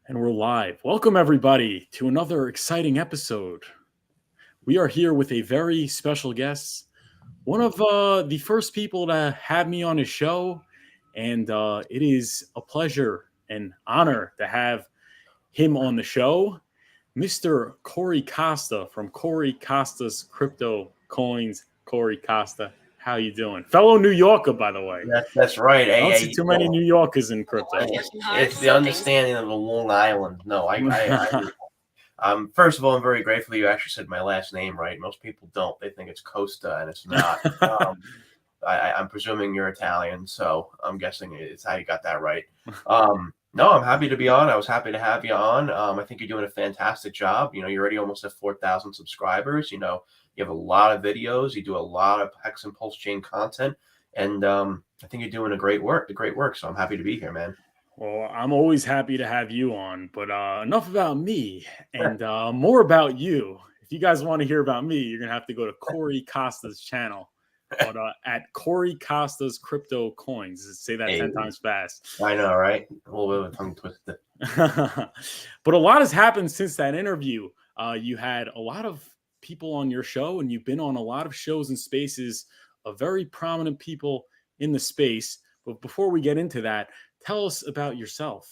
And we're live. Welcome, everybody, to another exciting episode. We are here with a very special guest, one of the first people to have me on his show. And it is a pleasure and honor to have him on the show, Mr. Corey Costa from Corey Costa's Crypto Coins. Corey Costa, how you doing? Fellow New Yorker, by the way. That's right. I don't see too many New Yorkers in crypto. It's the understanding of a Long Island. No, first of all, I'm very grateful you actually said my last name right. Most people don't. They think it's Costa, and it's not. I'm presuming you're Italian, so I'm guessing it's how you got that right. No, I'm happy to be on. I was happy to have you on. I think you're doing a fantastic job. You're already almost at 4,000 subscribers. You have a lot of videos. You do a lot of HEX and Pulsechain content. And I think you're doing great work. So I'm happy to be here, man. Well, I'm always happy to have you on, but enough about me and more about you. If you guys want to hear about me, you're going to have to go to Corey Costa's channel, but at Corey Costa's Crypto Coins. Say that 10 times fast. I know, right? A little bit of a tongue twister. But a lot has happened since that interview. You had a lot of people on your show, and you've been on a lot of shows and spaces of very prominent people in the space. But before we get into that, tell us about yourself.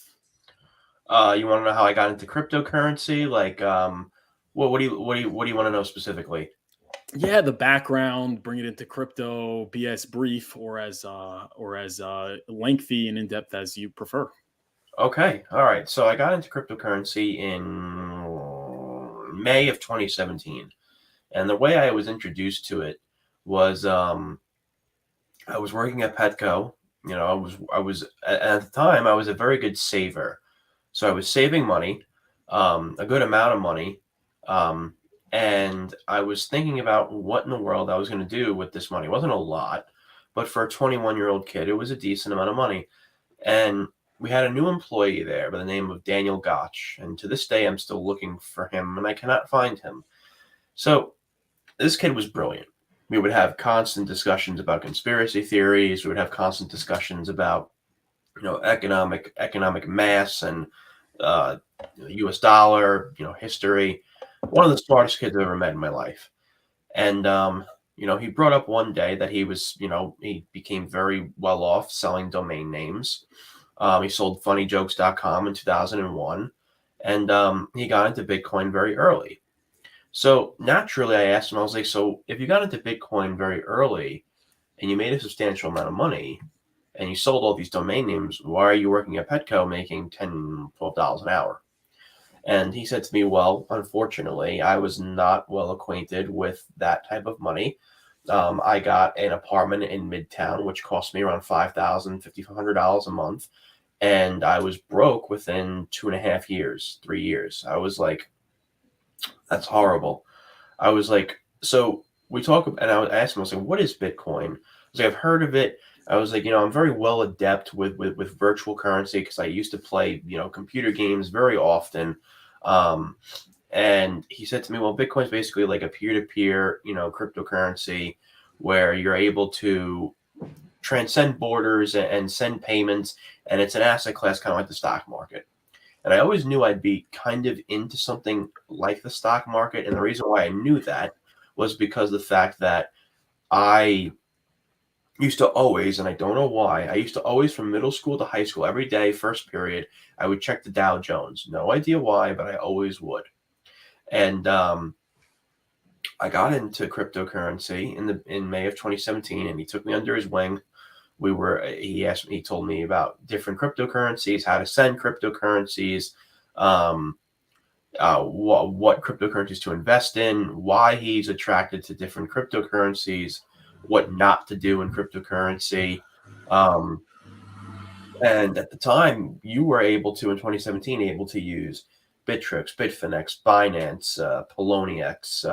You want to know how I got into cryptocurrency? Like, what do you want to know specifically? Yeah, the background, bring it into crypto, be as brief or as lengthy and in depth as you prefer. Okay, all right. So I got into cryptocurrency in May of 2017, and the way I was introduced to it was I was working at Petco. I was at the time I was a very good saver, so I was saving money, a good amount of money, and I was thinking about what in the world I was going to do with this money. It wasn't a lot, but for a 21-year-old kid, it was a decent amount of money. And we had a new employee there by the name of Daniel Gotch, and to this day I'm still looking for him, and I cannot find him. So this kid was brilliant. We would have constant discussions about conspiracy theories. We would have constant discussions about, economic mass and U.S. dollar, history. One of the smartest kids I've ever met in my life. And, he brought up one day that he was, he became very well off selling domain names. He sold funnyjokes.com in 2001. And he got into Bitcoin very early. So naturally, I asked him, I was like, so if you got into Bitcoin very early and you made a substantial amount of money and you sold all these domain names, why are you working at Petco making $10, $12 an hour? And he said to me, well, unfortunately, I was not well acquainted with that type of money. I got an apartment in Midtown, which cost me around $5,000, $5,500 a month. And I was broke within 2.5 years, 3 years. I was like, that's horrible. I was like, so we talk, and I asked him, I was like, what is Bitcoin? I was like, I've heard of it. I was like, I'm very well adept with virtual currency because I used to play, computer games very often. And he said to me, well, Bitcoin is basically like a peer-to-peer, cryptocurrency where you're able to transcend borders and send payments. And it's an asset class kind of like the stock market. And I always knew I'd be kind of into something like the stock market. And the reason why I knew that was because of the fact that I used to always, and I don't know why, I used to always from middle school to high school, every day, first period, I would check the Dow Jones. No idea why, but I always would. And I got into cryptocurrency in May of 2017, and he took me under his wing. He told me about different cryptocurrencies, how to send cryptocurrencies, what cryptocurrencies to invest in, why he's attracted to different cryptocurrencies, what not to do in cryptocurrency. And at the time, you were in 2017, able to use Bittrex, Bitfinex, Binance, Poloniex.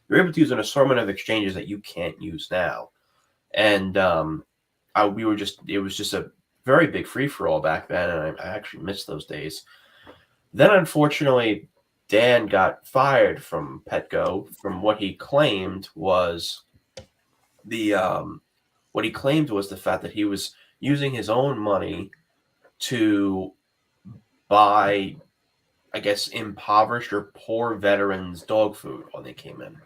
You're able to use an assortment of exchanges that you can't use now. And it was just a very big free-for-all back then, and I actually missed those days. Then, unfortunately, Dan got fired from Petco from what he claimed was the fact that he was using his own money to buy, I guess, impoverished or poor veterans dog food when they came in.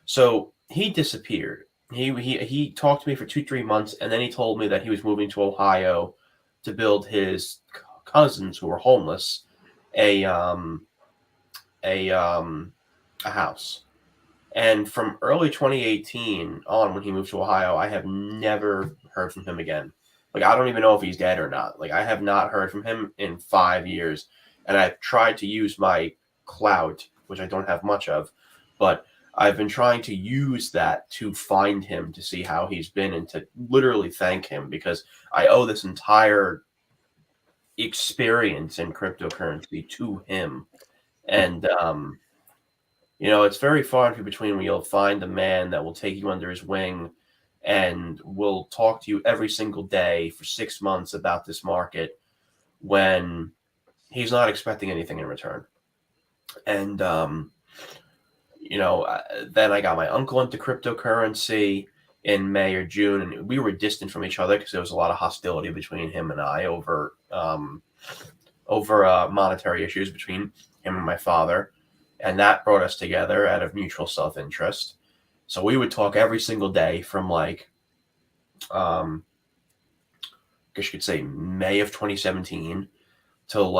So he disappeared. He talked to me for 2-3 months, and then he told me that he was moving to Ohio to build his cousins who were homeless a a um a house. And from early 2018 on, when he moved to Ohio, I have never heard from him again. Like, I don't even know if he's dead or not. Like, I have not heard from him in 5 years. And I've tried to use my clout, which I don't have much of, but I've been trying to use that to find him, to see how he's been, and to literally thank him, because I owe this entire experience in cryptocurrency to him. And it's very far and few between when you'll find a man that will take you under his wing and will talk to you every single day for 6 months about this market when he's not expecting anything in return. And, then I got my uncle into cryptocurrency in May or June, and we were distant from each other because there was a lot of hostility between him and I over monetary issues between him and my father. And that brought us together out of mutual self-interest. So we would talk every single day from I guess you could say May of 2017 till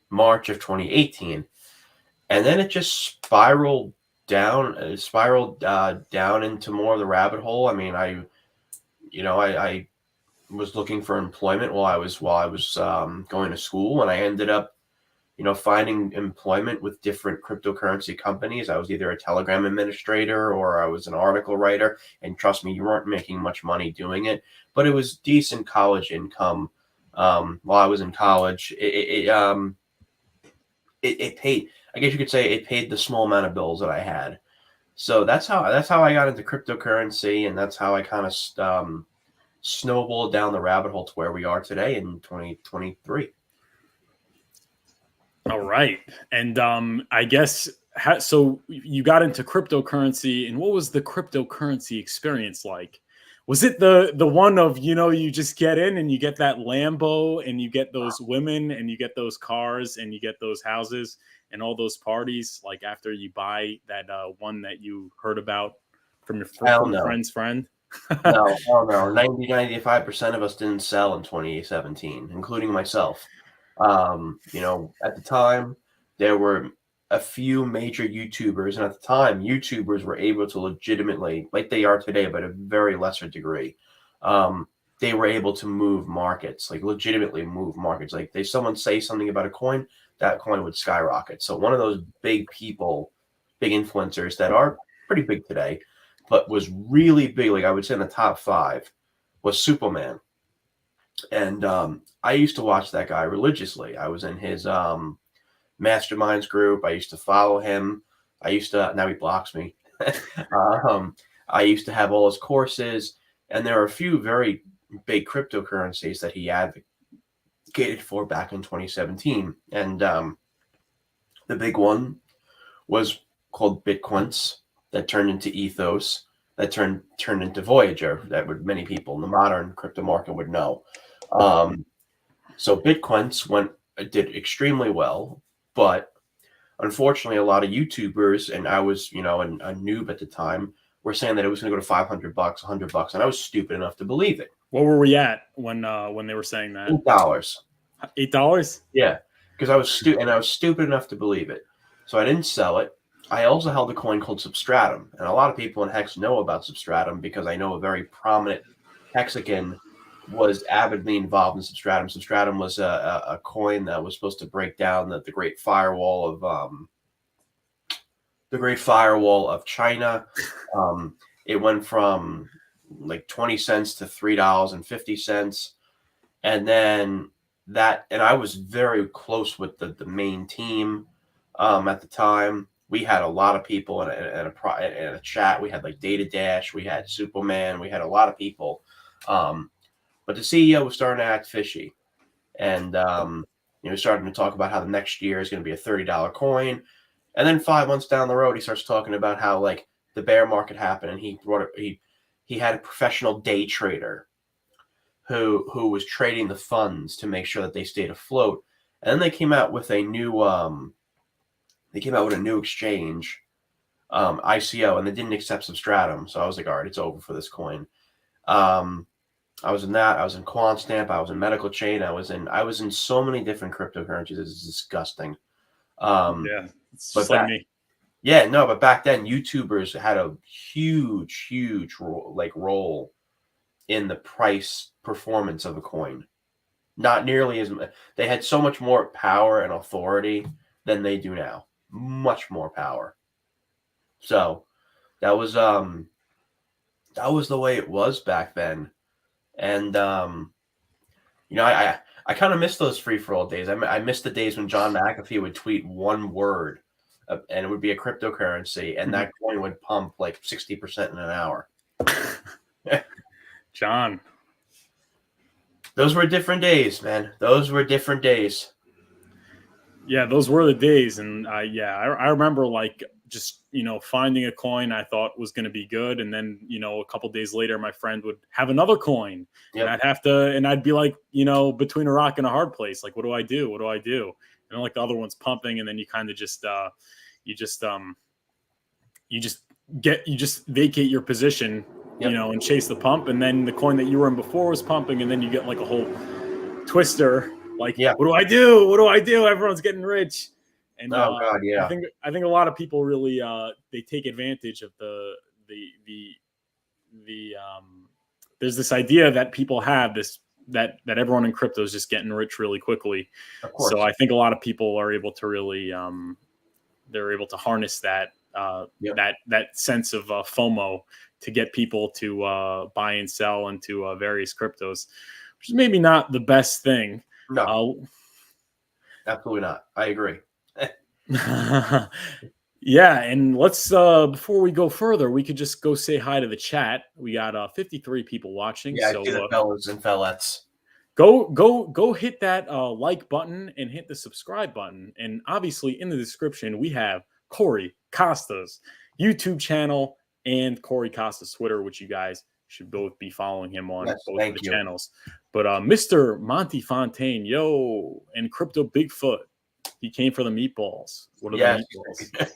March of 2018. And then it just spiraled down into more of the rabbit hole. I mean, I was looking for employment while I was going to school, and I ended up finding employment with different cryptocurrency companies. I was either a Telegram administrator or I was an article writer. And trust me, you weren't making much money doing it, but it was decent college income. While I was in college, it paid. I guess you could say it paid the small amount of bills that I had. So that's how I got into cryptocurrency, and that's how I kind of snowballed down the rabbit hole to where we are today in 2023. All right. And I guess, so you got into cryptocurrency, and what was the cryptocurrency experience like? Was it the one of, you just get in and you get that Lambo and you get those women and you get those cars and you get those houses and all those parties, like after you buy that one that you heard about from your friend's friend? No, hell no. 95% of us didn't sell in 2017, including myself. At the time, there were a few major YouTubers, and at the time, YouTubers were able to legitimately, like they are today, but a very lesser degree, they were able to move markets, like legitimately move markets. Like someone say something about a coin, that coin would skyrocket. So one of those big people, big influencers that are pretty big today, but was really big, like I would say in the top 5, was Superman. And I used to watch that guy religiously. I was in his masterminds group. I used to follow him. Now he blocks me. I used to have all his courses, and there are a few very big cryptocurrencies that he advocated for back in 2017. And the big one was called Bitcoins, that turned into Ethos, that turned into Voyager, that many people in the modern crypto market would know. So Bitcoins did extremely well, but unfortunately, a lot of YouTubers, and I was, a noob at the time, were saying that it was going to go to $500, $100, and I was stupid enough to believe it. What were we at when they were saying that? $8. $8? Yeah, because I was stupid enough to believe it, so I didn't sell it. I also held a coin called Substratum, and a lot of people in HEX know about Substratum because I know a very prominent Hexican was avidly involved in Substratum. Substratum was a coin that was supposed to break down the Great Firewall of China. It went from like 20 cents to $3.50, and then and I was very close with the main team at the time. We had a lot of people in a chat. We had like Data Dash, we had Superman, we had a lot of people. But the CEO was starting to act fishy, and starting to talk about how the next year is going to be a $30 coin, and then 5 months down the road, he starts talking about how the bear market happened, and he had a professional day trader who was trading the funds to make sure that they stayed afloat, And then they came out with a new exchange, ICO, and they didn't accept Substratum. So I was like, all right, it's over for this coin. I was in that. I was in QuantStamp. I was in Medical Chain. I was in so many different cryptocurrencies. It's disgusting. Yeah, it's But just like me. yeah, no, but back then YouTubers had a huge role in the price performance of a coin. Not nearly as much. They had so much more power and authority than they do now. Much more power. So that was the way it was back then. And I kind of miss those free for all days. I miss the days when John McAfee would tweet one word, and it would be a cryptocurrency, and that coin would pump like 60% in an hour. John. Those were different days, man. Those were different days. Yeah, those were the days, and I remember like just finding a coin I thought was going to be good, and then a couple days later, my friend would have another coin, and I'd be like between a rock and a hard place. Like, what do I do? What do I do? And like the other one's pumping, and then you kind of just you just vacate your position, and chase the pump, and then the coin that you were in before was pumping, and then you get like a whole twister. Like, what do I do? What do I do? Everyone's getting rich. And God, yeah. I think a lot of people really they take advantage of the there's this idea that people have that everyone in crypto is just getting rich really quickly. Of course. So I think a lot of people are able to really they're able to harness that that sense of FOMO to get people to buy and sell into various cryptos, which is maybe not the best thing. No, absolutely not. I agree. Yeah, and let's before we go further, we could just go say hi to the chat. We got 53 people watching. Yeah, so I see the fellas and fellettes. Go hit that like button and hit the subscribe button. And obviously in the description we have Corey Costa's YouTube channel and Corey Costa's Twitter, which you guys should both be following him on both of the channels. But Mr. Monty Fontaine, and Crypto Bigfoot, he came for the meatballs. What are the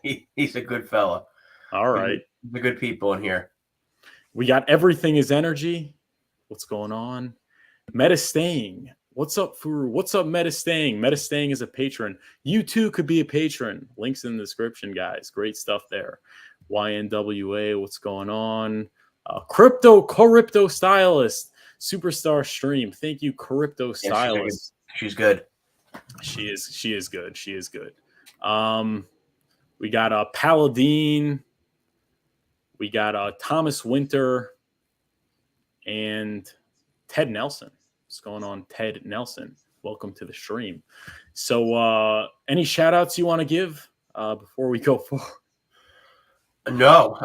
meatballs? He's a good fella. All right. The good people in here. We got Everything is Energy. What's going on? Metastaying. What's up, Furu? What's up, Metastaying? Metastaying is a patron. You too could be a patron. Links in the description, guys. Great stuff there. YNWA, what's going on? Crypto Stylist, Superstar Stream. Thank you, Crypto Stylist. She's good. She is good. She is good. We got Paladine. We got Thomas Winter and Ted Nelson. What's going on, Ted Nelson? Welcome to the stream. So any shout outs you want to give before we go forward? No,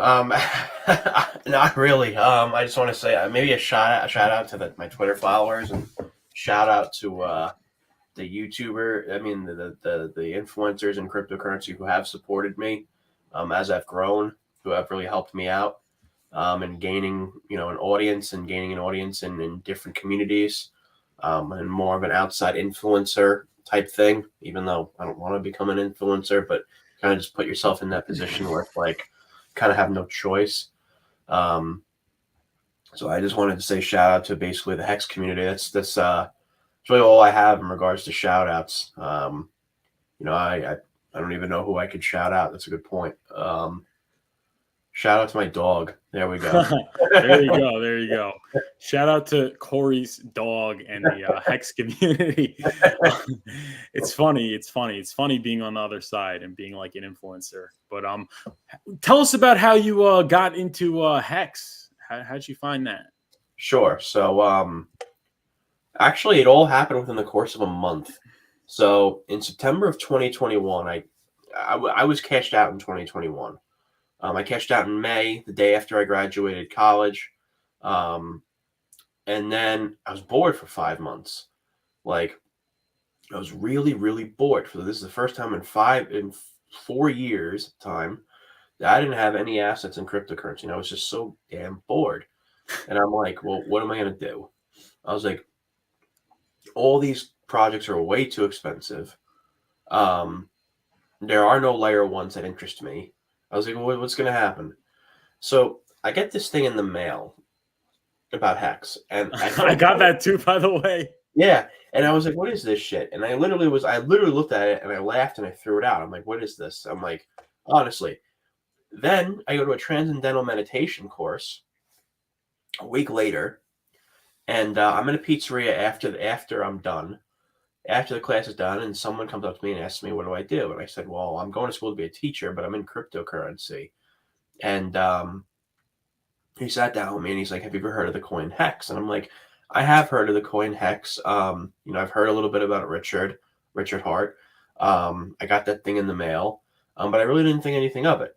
not really. I just want to say maybe a shout out to my Twitter followers, and shout out to the YouTuber. I mean the influencers in cryptocurrency who have supported me as I've grown, who have really helped me out and gaining an audience in different communities, and more of an outside influencer type thing. Even though I don't want to become an influencer, but kind of just put yourself in that position where it's like kind of have no choice. So I just wanted to say shout out to basically the HEX community. That's really all I have in regards to shout outs. I don't even know who I could shout out. That's a good point. Shout out to my dog. There we go. There you go. Shout out to Corey's dog and the HEX community. It's funny being on the other side and being like an influencer. But tell us about how you got into HEX. How'd you find that? Sure. So actually it all happened within the course of a month. So in September of 2021, I was cashed out in 2021. I cashed out in May, the day after I graduated college. And then I was bored for 5 months. Like, I was really, really bored. So this is the first time in 4 years time that I didn't have any assets in cryptocurrency. And I was just so damn bored. And I'm like, well, what am I going to do? I was like, all these projects are way too expensive. There are no layer ones that interest me. I was like, well, what's going to happen? So I get this thing in the mail about HEX, and I I started, got that too, by the way. yeah, and I was like, what is this shit? And I literally looked at it and I laughed and I threw it out. I'm like, what is this? I'm like, honestly. Then I go to a transcendental meditation course a week later, and I'm in a pizzeria after I'm done. After the class is done, and someone comes up to me and asks me, what do I do? And I said, well, I'm going to school to be a teacher, but I'm in cryptocurrency. And he sat down with me and he's like, have you ever heard of the coin HEX? And I'm like, I have heard of the coin HEX. I've heard a little bit about Richard Hart. I got that thing in the mail, but I really didn't think anything of it.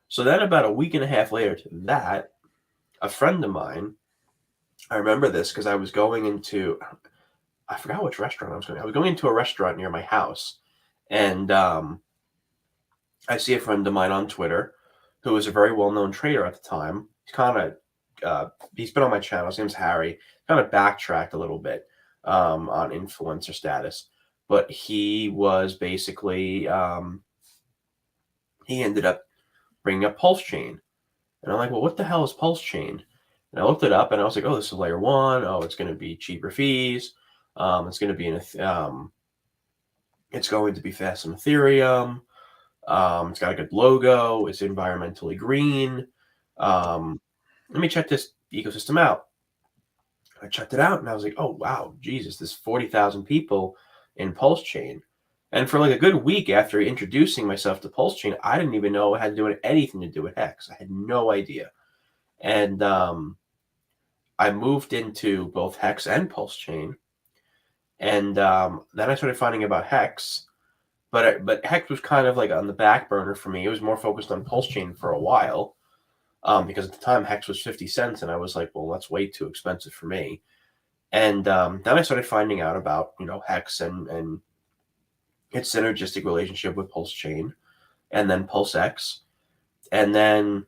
So then about a week and a half later to that, a friend of mine, I remember this because I was going into, I forgot which restaurant I was going. I was going into a restaurant near my house, and I see a friend of mine on Twitter who was a very well-known trader at the time. He's been on my channel. His name's Harry. Kind of backtracked a little bit on influencer status, but he was basically he ended up bringing up Pulsechain, and I'm like, well, what the hell is Pulsechain? And I looked it up, and I was like, oh, this is layer one. Oh, it's going to be cheaper fees. It's going to be it's going to be fast on Ethereum. It's got a good logo. It's environmentally green. Let me check this ecosystem out. I checked it out, and I was like, oh, wow, Jesus, there's 40,000 people in Pulsechain. And for like a good week after introducing myself to Pulsechain, I didn't even know it had to do anything to do with HEX. I had no idea. And I moved into both HEX and Pulsechain. And then I started finding about HEX. But HEX was kind of like on the back burner for me. It was more focused on Pulsechain for a while, because at the time HEX was 50 cents, and I was like, well, that's way too expensive for me. And then I started finding out about HEX and its synergistic relationship with Pulsechain, and then PulseX, and then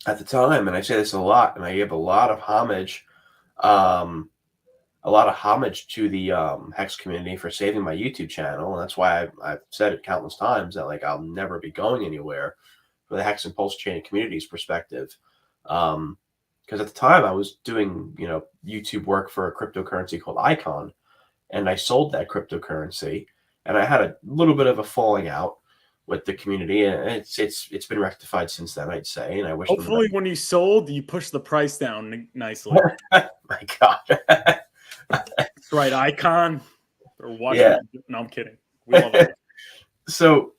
at the time, and I say this a lot, and I give a lot of homage. To the HEX community for saving my YouTube channel. And that's why I've said it countless times that like I'll never be going anywhere for the HEX and Pulsechain community's perspective. Because at the time I was doing, YouTube work for a cryptocurrency called Icon, and I sold that cryptocurrency, and I had a little bit of a falling out with the community, and it's been rectified since then, I'd say. And I wish Hopefully when you sold, you pushed the price down nicely. My God. That's right, Icon. Or watching. Yeah. No, I'm kidding. We love it. So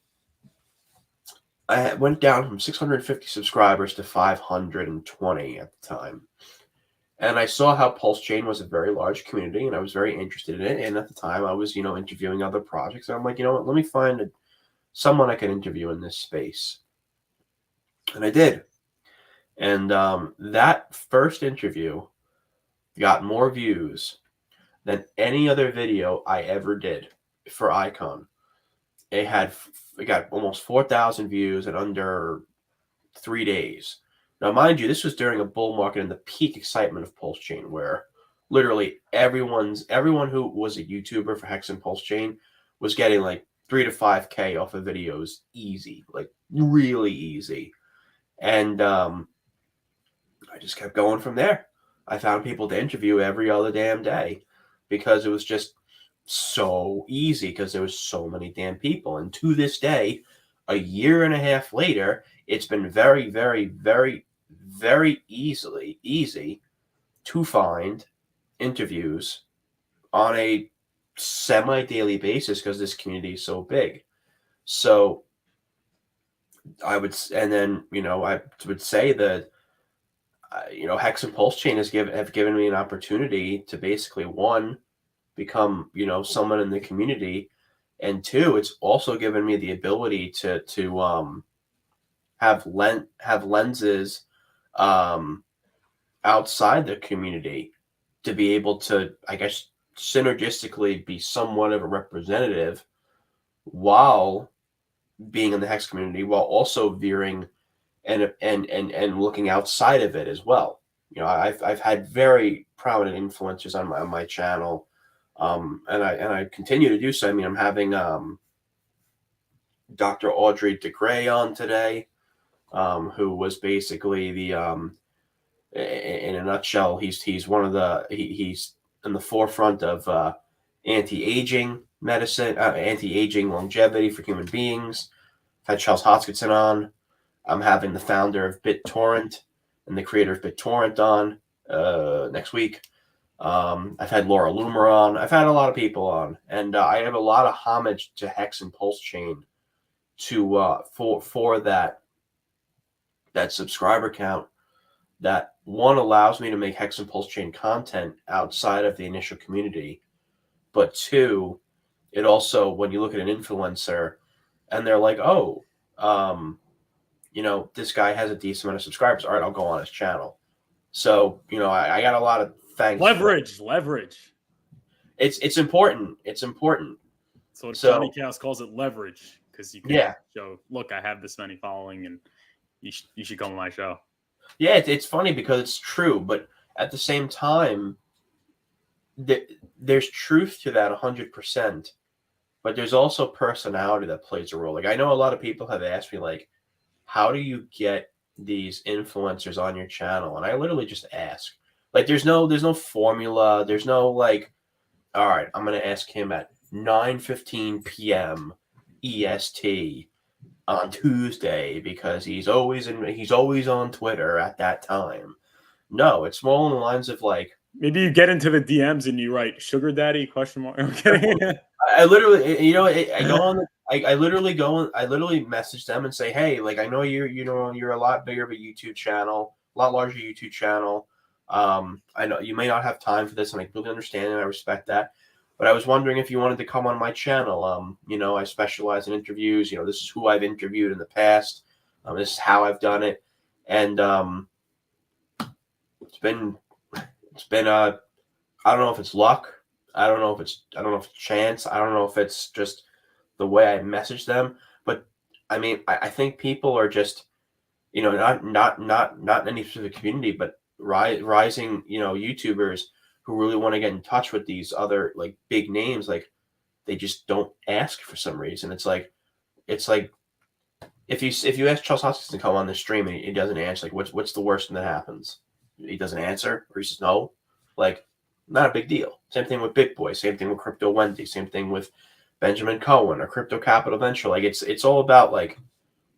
I went down from 650 subscribers to 520 at the time. And I saw how Pulsechain was a very large community, and I was very interested in it. And at the time, I was, interviewing other projects. And I'm like, you know what? Let me find someone I can interview in this space. And I did. And that first interview got more views than any other video I ever did for Icon. It got almost 4,000 views in under 3 days. Now, mind you, this was during a bull market and the peak excitement of Pulsechain, where literally everyone who was a YouTuber for HEX and Pulsechain was getting like 3 to 5K off of videos easy, like really easy. And I just kept going from there. I found people to interview every other damn day because it was just so easy because there was so many damn people. And to this day, a year and a half later, it's been very, very, very, very easy to find interviews on a semi-daily basis because this community is so big. So I would say that HEX and Pulsechain have given me an opportunity to basically, one, become someone in the community, and two, it's also given me the ability to have lenses outside the community to be able to, I guess, synergistically be somewhat of a representative while being in the HEX community, while also veering and looking outside of it as well. I've had very prominent influencers on my channel, And I continue to do so. I mean, I'm having Dr. Audrey DeGray on today, who was basically the in a nutshell, he's one of the he's in the forefront of anti-aging medicine, anti-aging longevity for human beings. I've had Charles Hoskinson on. I'm having the founder of BitTorrent and the creator of BitTorrent on next week. I've had Laura Loomer on. I've had a lot of people on, and I have a lot of homage to HEX and Pulsechain to for that subscriber count. That one allows me to make HEX and Pulsechain content outside of the initial community, but two, it also, when you look at an influencer and they're like, oh, this guy has a decent amount of subscribers. All right, I'll go on his channel. So, I got a lot of thanks. Leverage. It's important. It's important. So Johnny Chaos calls it leverage, because you can show, look, I have this many following, and you should come on my show. Yeah, it's funny because it's true, but at the same time, there's truth to that 100%. But there's also personality that plays a role. Like, I know a lot of people have asked me, like, how do you get these influencers on your channel? And I literally just ask. Like, there's no formula. There's no, like, all right, I'm going to ask him at 9:15 p.m. EST on Tuesday because he's always on Twitter at that time. No, it's more along the lines of, like, maybe you get into the DMs and you write "sugar daddy?" question mark. I'm kidding. I literally, I go on. I literally message them and say, hey, like, I know you're a lot bigger of a YouTube channel, a lot larger YouTube channel. I know you may not have time for this, and I really understand and I respect that. But I was wondering if you wanted to come on my channel. I specialize in interviews. This is who I've interviewed in the past. This is how I've done it, and it's been I don't know if it's luck. I don't know if it's chance. I don't know if it's just the way I message them. But I mean, I think people are just, not any specific community, but rising, YouTubers who really want to get in touch with these other, like, big names. Like, they just don't ask for some reason. It's like if you ask Charles Hoskinson to come on the stream and he doesn't answer, like, what's the worst thing that happens? He doesn't answer, or he says no. Like, not a big deal. Same thing with Big Boy. Same thing with Crypto Wendy. Same thing with Benjamin Cohen or Crypto Capital Venture. Like, it's all about, like,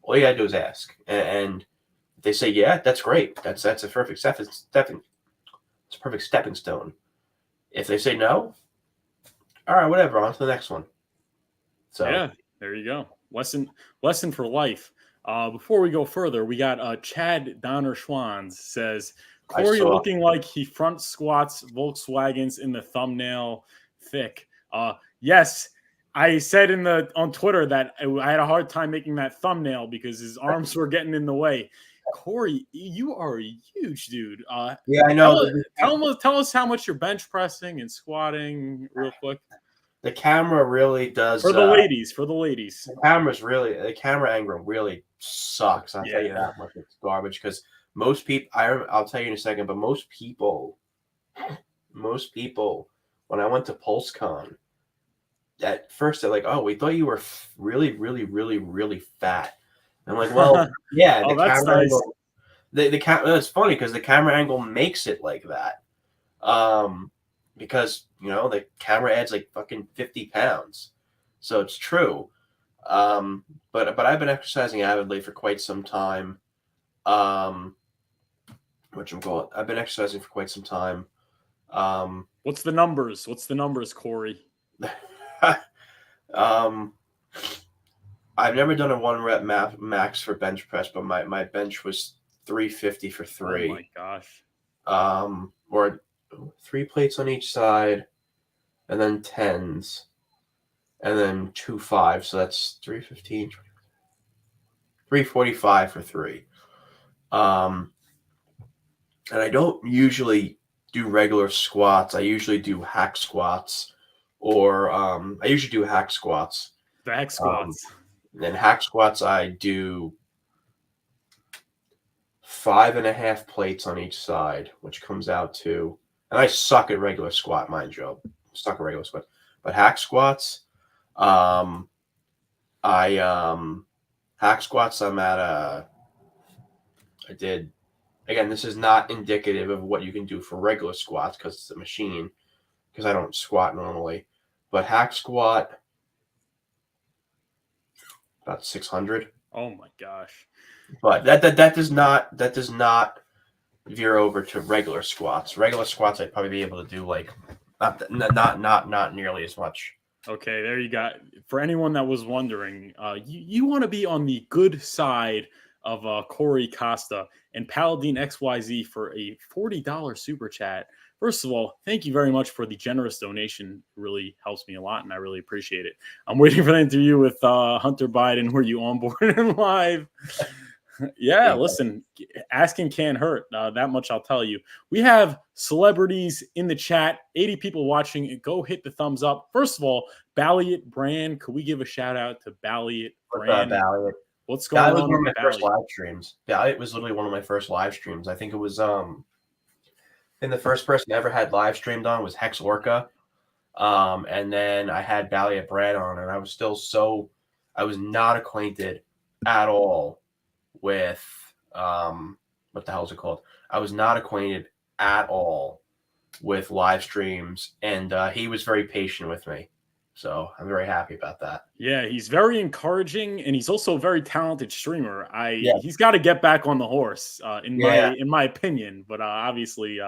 all you gotta do is ask, and if they say yeah, that's great. That's a perfect stepping stone. If they say no, all right, whatever. On to the next one. So yeah, there you go. Lesson for life. Before we go further, we got Chad Donner Schwans says, Corey looking like he front squats Volkswagens in the thumbnail thick. Yes, I said on Twitter that I had a hard time making that thumbnail because his arms were getting in the way. Corey, you are a huge dude. yeah, I know. Tell us how much you're bench pressing and squatting real quick. The camera really does. For the ladies. The camera angle really sucks. I'll tell you that much. It's garbage because most people, I'll tell you in a second, but most people, when I went to PulseCon, at first they're like, oh, we thought you were really, really, really, really fat. And I'm like, well, yeah, the camera angle. It's funny because the camera angle makes it like that. Because the camera adds like fucking 50 pounds, so it's true. But I've been exercising avidly for quite some time. I've been exercising for quite some time. What's the numbers? Corey? I've never done a 1 rep max for bench press, but my bench was 350 for 3. Oh my gosh. Or 3 plates on each side, and then 10s, and then 2 5s. So that's 315, 345 for 3. And I don't usually do regular squats. I usually do hack squats, or I usually do hack squats. The hack squats. Then hack squats, I do 5.5 plates on each side, which comes out to, and I suck at regular squat, mind you. stuck a regular squat, but hack squats. Hack squats. I'm at I did. Again, this is not indicative of what you can do for regular squats because it's a machine. Because I don't squat normally, but hack squat about 600. Oh my gosh! But that does not veer over to regular squats. Regular squats, I'd probably be able to do like not nearly as much. Okay, there you got. For anyone that was wondering, you want to be on the good side of Corey Costa and Paladin XYZ for a $40 super chat. First of all, thank you very much for the generous donation. It really helps me a lot, and I really appreciate it. I'm waiting for the interview with Hunter Biden. Were you on board and live? Yeah, listen, asking can't hurt. That much I'll tell you. We have celebrities in the chat, 80 people watching. Go hit the thumbs up. First of all, Balliet Brand. Could we give a shout out to Balliet Brand? Balliet. What's going on? That was one of my first live streams. Balliet was literally one of my first live streams. I think it was and the first person I ever had live streamed on was Hex Orca. And then I had Balliet Brand on, and I was not acquainted at all with what the hell is it called? I was not acquainted at all with live streams, and he was very patient with me. So I'm very happy about that. Yeah, he's very encouraging, and he's also a very talented streamer. He's got to get back on the horse, in my opinion. But obviously,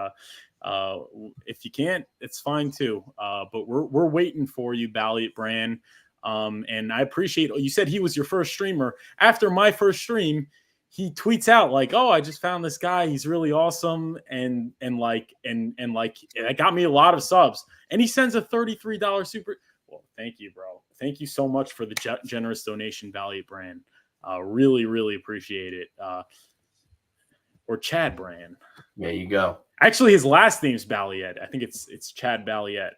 if you can't, it's fine too. But we're waiting for you, Balliet Brand. And I appreciate. You said he was your first streamer. After my first stream, he tweets out like, "Oh, I just found this guy. He's really awesome," and it got me a lot of subs. And he sends a $33 super. Well, thank you, bro. Thank you so much for the generous donation, Balliet Brand. Really, really appreciate it. Or Chad Brand. There you go. Actually, his last name's Balliet. I think it's Chad Balliet.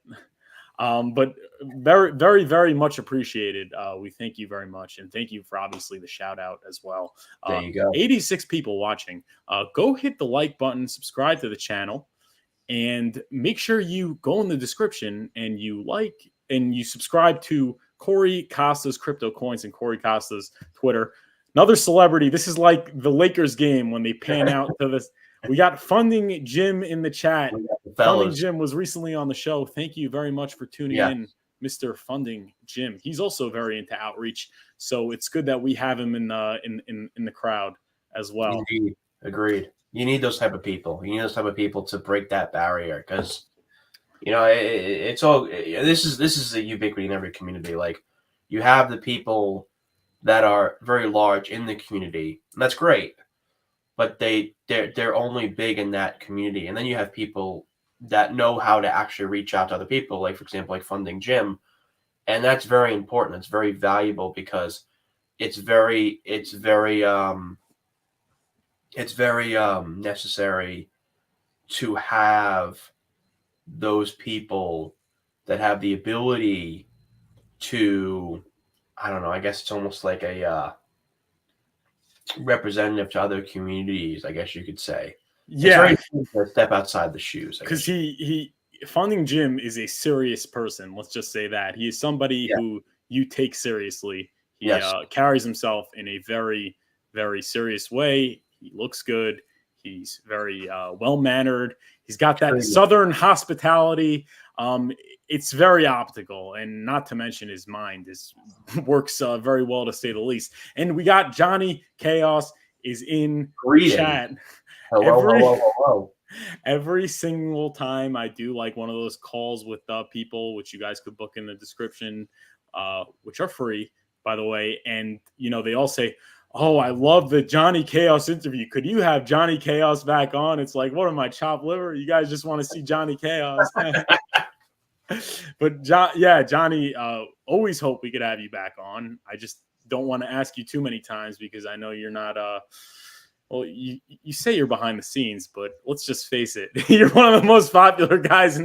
But very, very, very much appreciated. We thank you very much. And thank you for obviously the shout out as well. There you go. 86 people watching. Go hit the like button, subscribe to the channel, and make sure you go in the description and you like and you subscribe to Corey Costa's Crypto Coins and Corey Costa's Twitter. Another celebrity. This is like the Lakers game when they pan out to this. We got Funding Jim in the chat. Funding Jim was recently on the show. Thank you very much for tuning in, Mr. Funding Jim. He's also very into outreach, so it's good that we have him in the crowd as well. Indeed. Agreed. You need those type of people. You need those type of people to break that barrier because, it's all. This is a ubiquity in every community. Like, you have the people that are very large in the community, and that's great. But they're only big in that community, and then you have people that know how to actually reach out to other people, like for example, like Funding Jim, and that's very important. It's very valuable because it's very necessary to have those people that have the ability to, I don't know, I guess it's almost like a representative to other communities, I guess you could say. Yeah, it's very to step outside the shoes because he Funding Jim is a serious person. Let's just say that he is somebody who you take seriously. He carries himself in a very, very serious way. He looks good. He's very well mannered. He's got that Southern hospitality. It's very optical, and not to mention his mind works very well, to say the least. And we got Johnny Chaos is in chat. Hello. Every single time I do like one of those calls with people, which you guys could book in the description, which are free, by the way. And, they all say, "Oh, I love the Johnny Chaos interview. Could you have Johnny Chaos back on?" It's like, what am I, chopped liver? You guys just want to see Johnny Chaos. But Johnny, always hope we could have you back on. I just don't want to ask you too many times because I know you're not well, you say you're behind the scenes, but let's just face it. You're one of the most popular guys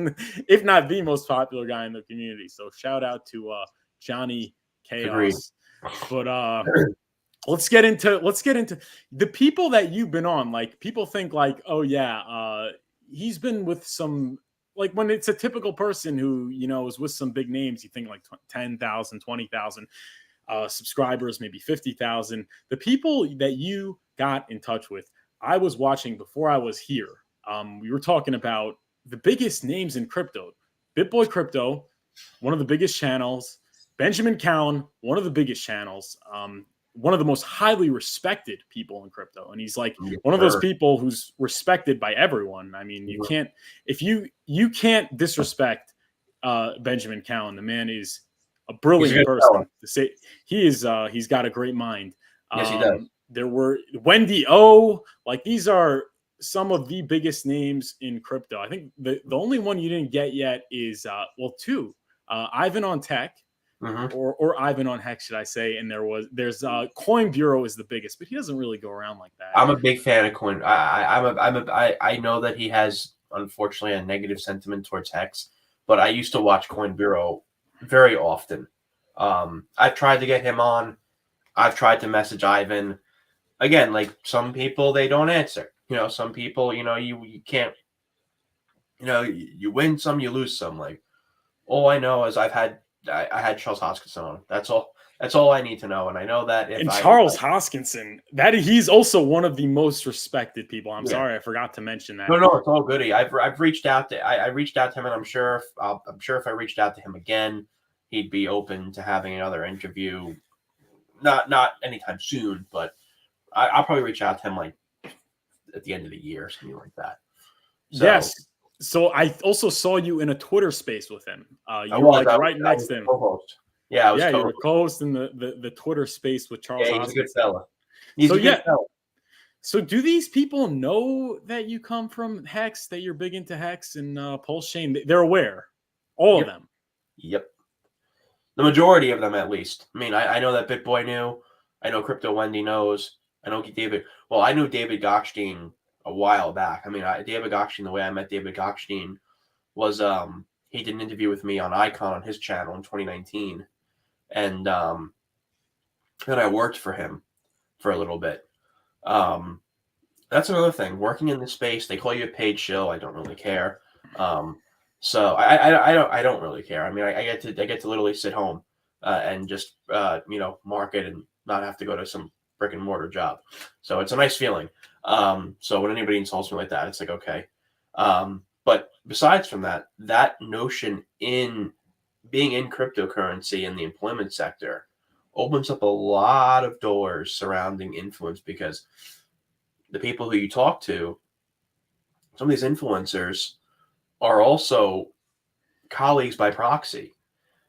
if not the most popular guy in the community. So shout out to Johnny Chaos. Agreed. But let's get into the people that you've been on. Like, people think like, oh yeah, he's been with some like when it's a typical person who, you know, is with some big names, you think like 10,000, 20,000 subscribers, maybe 50,000. The people that you got in touch with, I was watching before I was here. We were talking about the biggest names in crypto. BitBoy Crypto, one of the biggest channels. Benjamin Cowan, one of the biggest channels. One of the most highly respected people in crypto, and he's like Yes, one of those sir. people who's respected by everyone. I mean, you can't, if you can't disrespect Benjamin Cowan. The man is a He's a brilliant good fella. person. To say he is, he's got a great mind. Yes, he does. There were Wendy O. Like these are some of the biggest names in crypto. I think the only one you didn't get yet is well, two. Ivan on Tech, Mm-hmm. or Ivan on Hex, should I say? And there's Coin Bureau is the biggest, but he doesn't really go around like that. I'm a big fan of Coin. I know that he has unfortunately a negative sentiment towards Hex, but I used to watch Coin Bureau very often. I've tried to get him on. I've tried to message Ivan. Again, like some people, they don't answer. You know, some people, you know, you can't. You know, you win some, you lose some. Like all I know is I had Charles Hoskinson on. That's all. That's all I need to know. And I know that And Charles Hoskinson, that he's also one of the most respected people. I'm sorry, I forgot to mention that. No, it's all goody. I've reached out to I reached out to him, and I'm sure if I reached out to him again, he'd be open to having another interview. Not anytime soon, but I'll probably reach out to him like at the end of the year or something like that. So, yes. So I also saw you in a Twitter space with him. You were was, like right next to him. Co-host. Yeah, I was. Yeah, co-host. you were co-hosting the Twitter space with Charles. Yeah, he's Hoskinson. a good fella. He's so a good fella. So do these people know that you come from Hex, that you're big into Hex and Pulsechain? They're aware, all of them. Yep. The majority of them, at least. I mean, I know that BitBoy knew. I know Crypto Wendy knows. I know David. Well, I knew David Gokhshtein a while back. I mean, David Gokhshtein, the way I met David Gokhshtein was he did an interview with me on Icon on his channel in 2019. And then I worked for him for a little bit. That's another thing. Working in this space, they call you a paid shill. I don't really care. So I don't really care. I mean, I get to literally sit home and just market and not have to go to some brick and mortar job. So it's a nice feeling. So when anybody insults me like that, it's like okay. But besides from that notion in being in cryptocurrency and the employment sector opens up a lot of doors surrounding influence, because the people who you talk to, some of these influencers are also colleagues by proxy.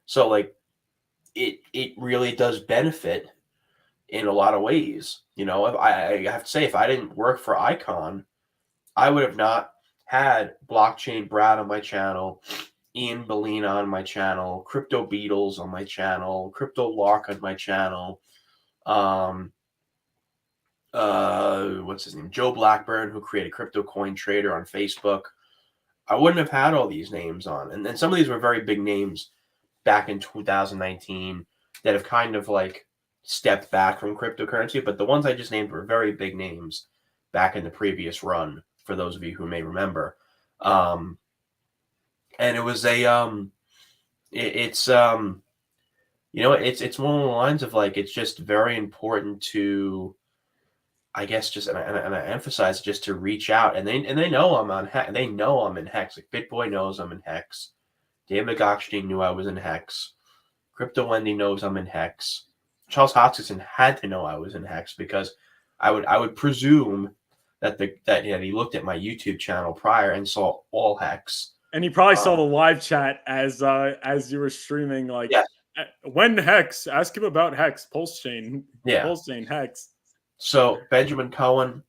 So like it really does benefit in a lot of ways. You know, I have to say, if I didn't work for Icon, I would have not had Blockchain Brad on my channel, Ian Bellina on my channel, Crypto Beatles on my channel, Crypto Lark on my channel, what's his name? Joe Blackburn, who created Crypto Coin Trader on Facebook. I wouldn't have had all these names on. And then some of these were very big names back in 2019 that have kind of like stepped back from cryptocurrency. But the ones I just named were very big names back in the previous run, for those of you who may remember. And it was it's one of the lines of like, it's just very important to, I guess, just and I emphasize just to reach out, and they know I'm on Hex. They know I'm in Hex. Like BitBoy knows I'm in Hex. David Gokhshtein knew I was in Hex. Crypto Wendy knows I'm in Hex. Charles Hoskinson had to know I was in Hex, because I would presume that he looked at my YouTube channel prior and saw all Hex. And he probably saw the live chat as you were streaming. Like, yes. When Hex, ask him about Hex, Pulsechain, Pulsechain, Hex. So Benjamin Cowan,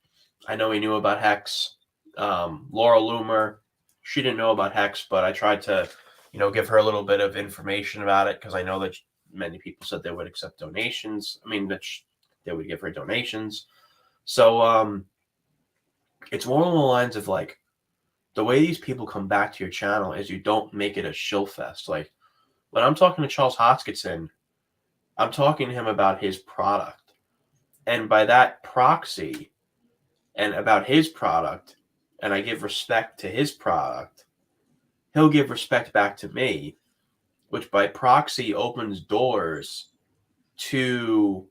I know he knew about Hex. Laura Loomer, she didn't know about Hex, but I tried to, give her a little bit of information about it, because I know that many people said they would accept donations. I mean, that they would give her donations. So it's more along the lines of like, the way these people come back to your channel is you don't make it a shill fest. Like when I'm talking to Charles Hoskinson, I'm talking to him about his product. And by that proxy, and about his product, and I give respect to his product, he'll give respect back to me, which by proxy opens doors to,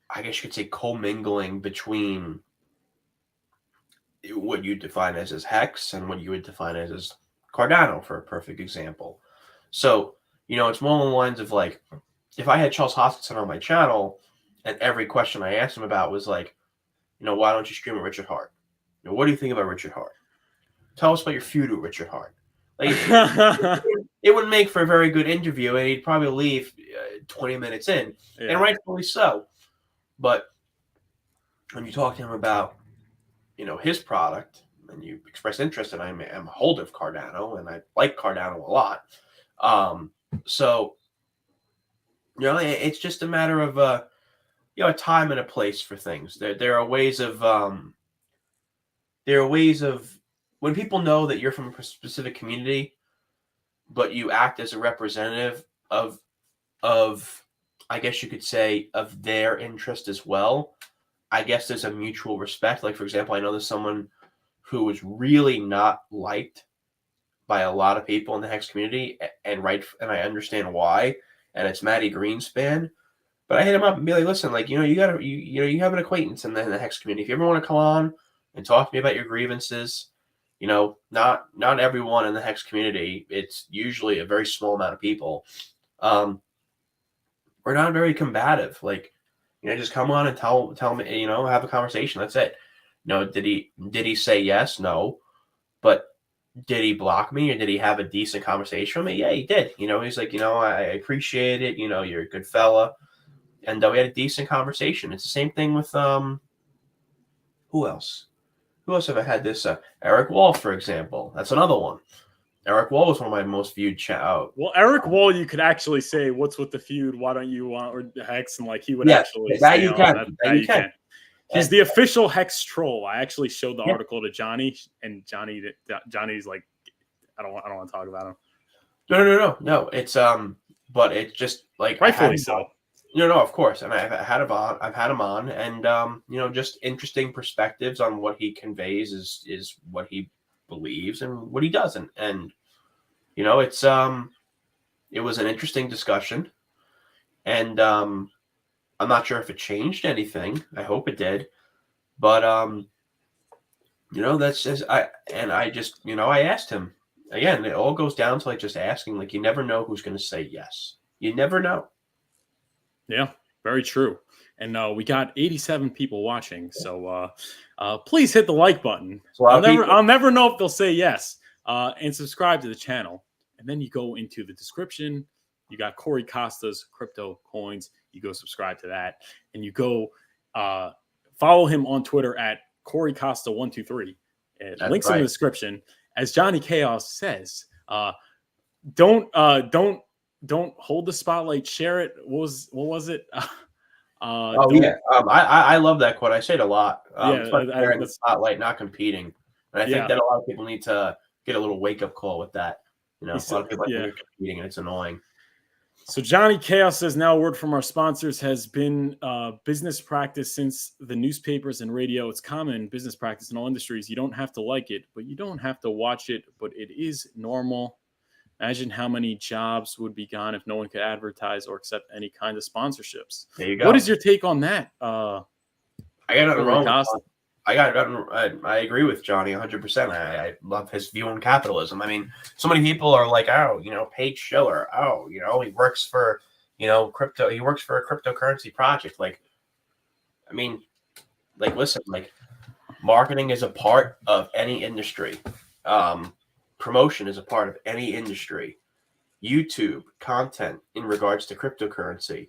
I guess you could say, commingling between what you define as HEX and what you would define as Cardano, for a perfect example. So, it's more along the lines of like, if I had Charles Hoskinson on my channel and every question I asked him about was like, why don't you stream with Richard Hart? What do you think about Richard Hart? Tell us about your feud with Richard Hart. Like, it wouldn't make for a very good interview, and he'd probably leave 20 minutes in, and rightfully so. But when you talk to him about, his product, and you express interest, and I'm a holder of Cardano, and I like Cardano a lot. So, it's just a matter of a time and a place for things. There are ways of when people know that you're from a specific community, but you act as a representative of I guess you could say, of their interest as well. I guess there's a mutual respect. Like, for example, I know there's someone who was really not liked by a lot of people in the HEX community, and I understand why. And it's Matty Greenspan. But I hit him up and be like, listen, like, you have an acquaintance in the HEX community. If you ever want to come on and talk to me about your grievances, not everyone in the HEX community, it's usually a very small amount of people, we're not very combative. Like, just come on and tell me, have a conversation. That's it. Did he say yes? No. But did he block me, or did he have a decent conversation with me? Yeah, he did. He's like, I appreciate it. You're a good fella. And we had a decent conversation. It's the same thing with who else? Who else have I had this? Eric Wall, for example. That's another one. Eric Wall was one of my most viewed Well, Eric Wall, you could actually say, "What's with the feud? Why don't you want or HEX?" And like he would actually that say, you can. That you can. He's the official HEX troll. I actually showed the article to Johnny, and Johnny's like, I don't want to talk about him. No. It's but it's just like rightfully so. No, of course. And I've had him on, and just interesting perspectives on what he conveys is what he believes and what he doesn't. And it's it was an interesting discussion, and I'm not sure if it changed anything. I hope it did, but that's just I asked him again. It all goes down to like just asking. Like, you never know who's going to say yes. You never know. Yeah, very true. And we got 87 people watching, so please hit the like button. I'll never know if they'll say yes. And subscribe to the channel. And then you go into the description. You got Corey Costa's crypto coins. You go subscribe to that, and you go follow him on Twitter at Corey Costa 123. Links in the description. As Johnny Chaos says, don't hold the spotlight. Share it. What was it? I love that quote. I say it a lot. The spotlight, not competing. And I think that a lot of people need to get a little wake up call with that. A lot of people are competing, and it's annoying. So Johnny Chaos says, now a word from our sponsors. Has been business practice since the newspapers and radio. It's common business practice in all industries. You don't have to like it, but you don't have to watch it, but it is normal. Imagine how many jobs would be gone if no one could advertise or accept any kind of sponsorships. There you go. What is your take on that? I got nothing wrong with I agree with Johnny 100%. I love his view on capitalism. I mean, so many people are like, Paige Schiller. He works for, crypto. He works for a cryptocurrency project. Like, I mean, like, listen, like, marketing is a part of any industry. Promotion is a part of any industry. YouTube content in regards to cryptocurrency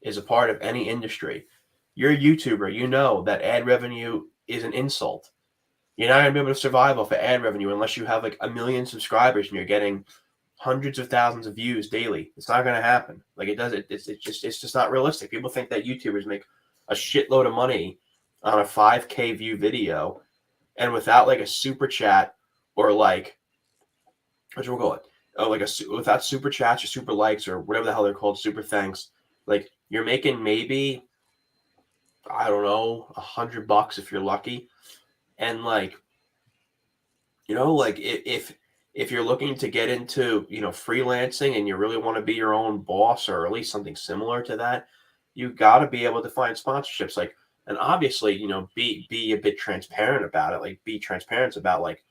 is a part of any industry. You're a YouTuber, you know that ad revenue is an insult. You're not going to be able to survive off of ad revenue unless you have like 1 million subscribers and you're getting hundreds of thousands of views daily. It's not going to happen. Like, it's just not realistic. People think that YouTubers make a shitload of money on a 5K view video, and without like a super chat or like, what we'll call it? Oh, like without super chats or super likes or whatever the hell they're called, super thanks. Like, you're making maybe, I don't know, $100 if you're lucky. And like, like if if you're looking to get into, freelancing and you really want to be your own boss or at least something similar to that, you got to be able to find sponsorships. Like, and obviously, be a bit transparent about it. Like, be transparent about like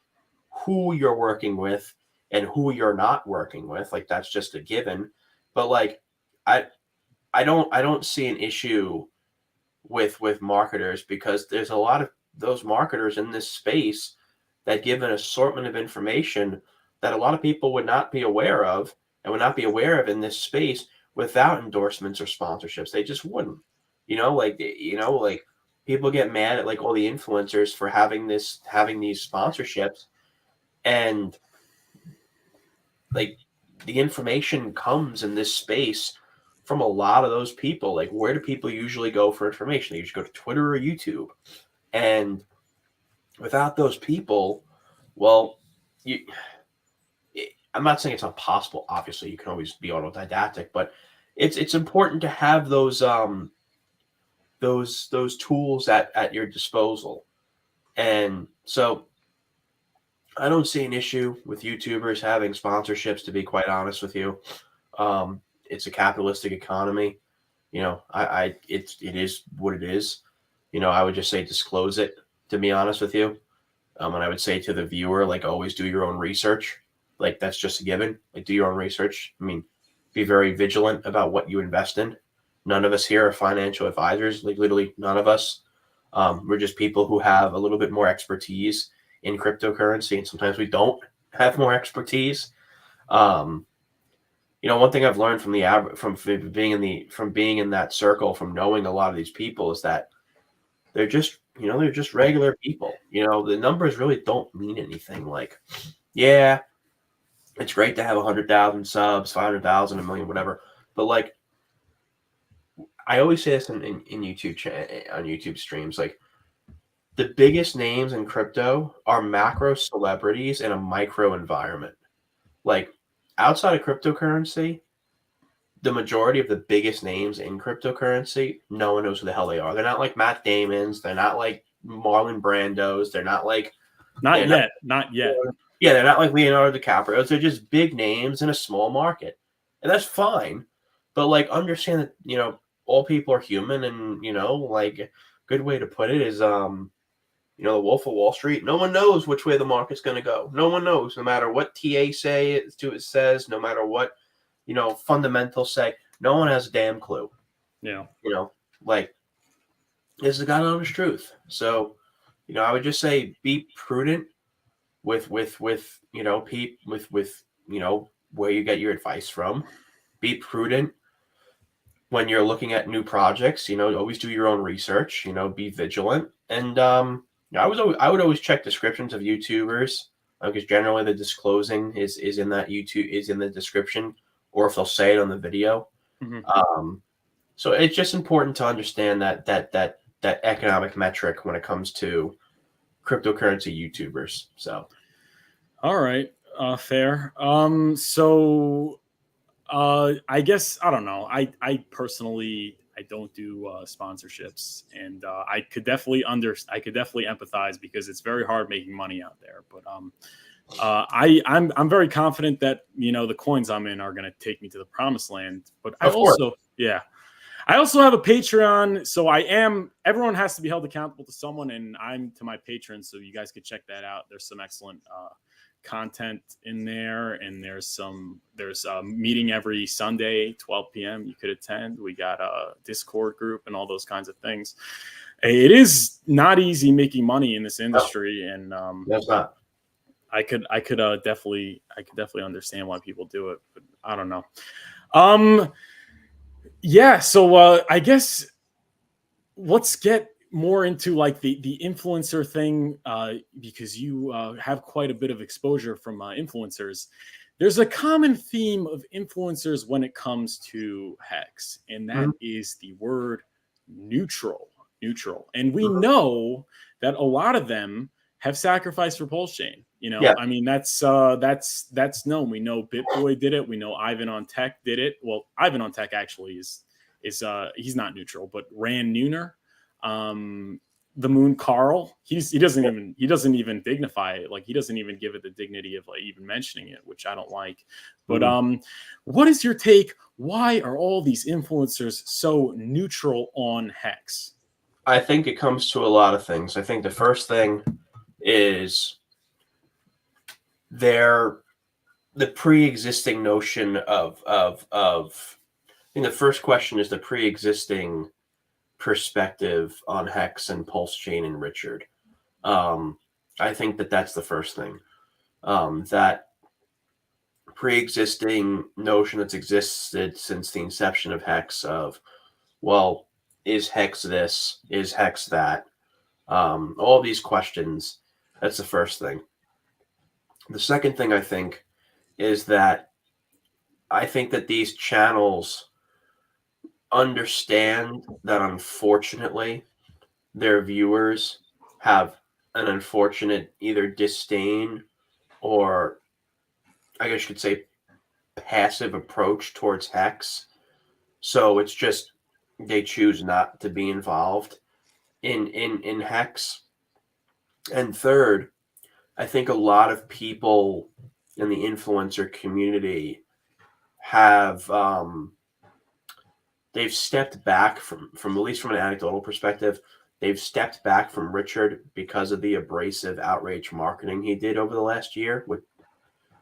who you're working with and who you're not working with. Like, that's just a given. But like, I don't see an issue with marketers, because there's a lot of those marketers in this space that give an assortment of information that a lot of people would not be aware of, and would not be aware of in this space without endorsements or sponsorships. They just wouldn't. Like people get mad at like all the influencers for having these sponsorships, and like the information comes in this space from a lot of those people. Like, where do people usually go for information? They usually go to Twitter or YouTube. And without those people, well, I'm not saying it's impossible. Obviously, you can always be autodidactic, but it's important to have those tools at your disposal. And so I don't see an issue with YouTubers having sponsorships, to be quite honest with you. It's a capitalistic economy. It is what it is. I would just say disclose it, to be honest with you. And I would say to the viewer, like, always do your own research. Like, that's just a given. Like, do your own research. I mean, be very vigilant about what you invest in. None of us here are financial advisors. Like, literally none of us. We're just people who have a little bit more expertise in cryptocurrency, and sometimes we don't have more expertise. One thing I've learned from being in that circle, from knowing a lot of these people, is that they're just regular people. The numbers really don't mean anything. Like, yeah, it's great to have 100,000 subs, 500,000, a million, whatever. But like, I always say this in YouTube on YouTube streams, like, the biggest names in crypto are macro celebrities in a micro environment. Like, outside of cryptocurrency, the majority of the biggest names in cryptocurrency, no one knows who the hell they are. They're not like Matt Damons. They're not like Marlon Brandos. They're not like... Not yet. Yeah, they're not like Leonardo DiCaprio. They're just big names in a small market. And that's fine. But like, understand that, all people are human, and, like, a good way to put it is, the Wolf of Wall Street. No one knows which way the market's going to go. No one knows, no matter what TA says, no matter what, fundamentals say. No one has a damn clue. Yeah. Like, this is the God honest truth. So, I would just say be prudent with where you get your advice from. Be prudent when you're looking at new projects. Always do your own research. Be vigilant. And I would always check descriptions of YouTubers, because generally the disclosing is in that YouTube is in the description, or if they'll say it on the video. Mm-hmm. So it's just important to understand that economic metric when it comes to cryptocurrency YouTubers. So, all right, fair. So I guess, I don't know. I personally, I don't do sponsorships, and I could definitely empathize, because it's very hard making money out there. But I'm very confident that the coins I'm in are going to take me to the promised land. But I also have a Patreon, so everyone has to be held accountable to someone, and I'm to my patrons, so you guys could check that out. There's some excellent content in there, and there's a meeting every Sunday, 12 p.m. you could attend. We got a Discord group and all those kinds of things. It is not easy making money in this industry, and that's not. I could definitely understand why people do it, but I don't know. Yeah, so I guess let's get more into like the influencer thing, because you have quite a bit of exposure from influencers. There's a common theme of influencers when it comes to HEX, and that is the word neutral. And we know that a lot of them have sacrificed for Pulsechain. I mean, that's known. We know BitBoy did it. We know Ivan on Tech did it. Well, Ivan on Tech actually is he's not neutral, but Rand Neuner, the Moon Carl. He doesn't even dignify it. Like, he doesn't even give it the dignity of like even mentioning it, which I don't like. But what is your take? Why are all these influencers so neutral on HEX? I think it comes to a lot of things. I think the first thing is the pre-existing notion of I think the first question is the pre-existing perspective on HEX and Pulsechain and Richard. I think that's the first thing. That pre-existing notion that's existed since the inception of HEX of, well, is HEX this? Is HEX that? All these questions. That's the first thing. The second thing I think is that I think that these channels understand that unfortunately their viewers have an unfortunate either disdain or I guess you could say passive approach towards HEX. So it's just they choose not to be involved in HEX. And third, I think a lot of people in the influencer community have they've stepped back from at least from an anecdotal perspective, they've stepped back from Richard because of the abrasive outrage marketing he did over the last year,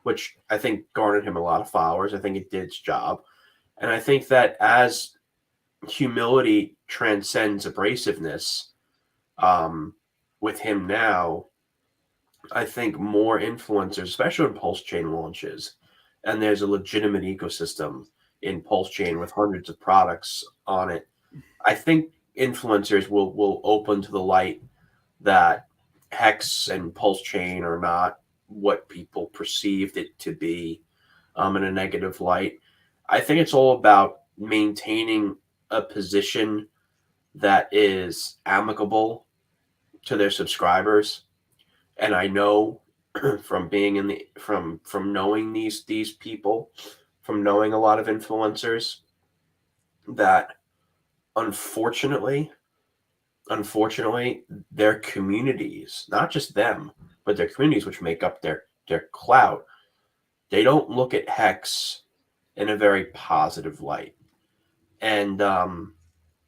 which I think garnered him a lot of followers. I think it did its job. And I think that as humility transcends abrasiveness with him now, I think more influencers, especially when Pulsechain launches, and there's a legitimate ecosystem in Pulsechain with hundreds of products on it, I think influencers will open to the light that HEX and Pulsechain are not what people perceived it to be in a negative light. I think it's all about maintaining a position that is amicable to their subscribers. And I know from being in the from knowing these people, from knowing a lot of influencers, that unfortunately their communities, not just them, but their communities which make up their clout, they don't look at HEX in a very positive light. And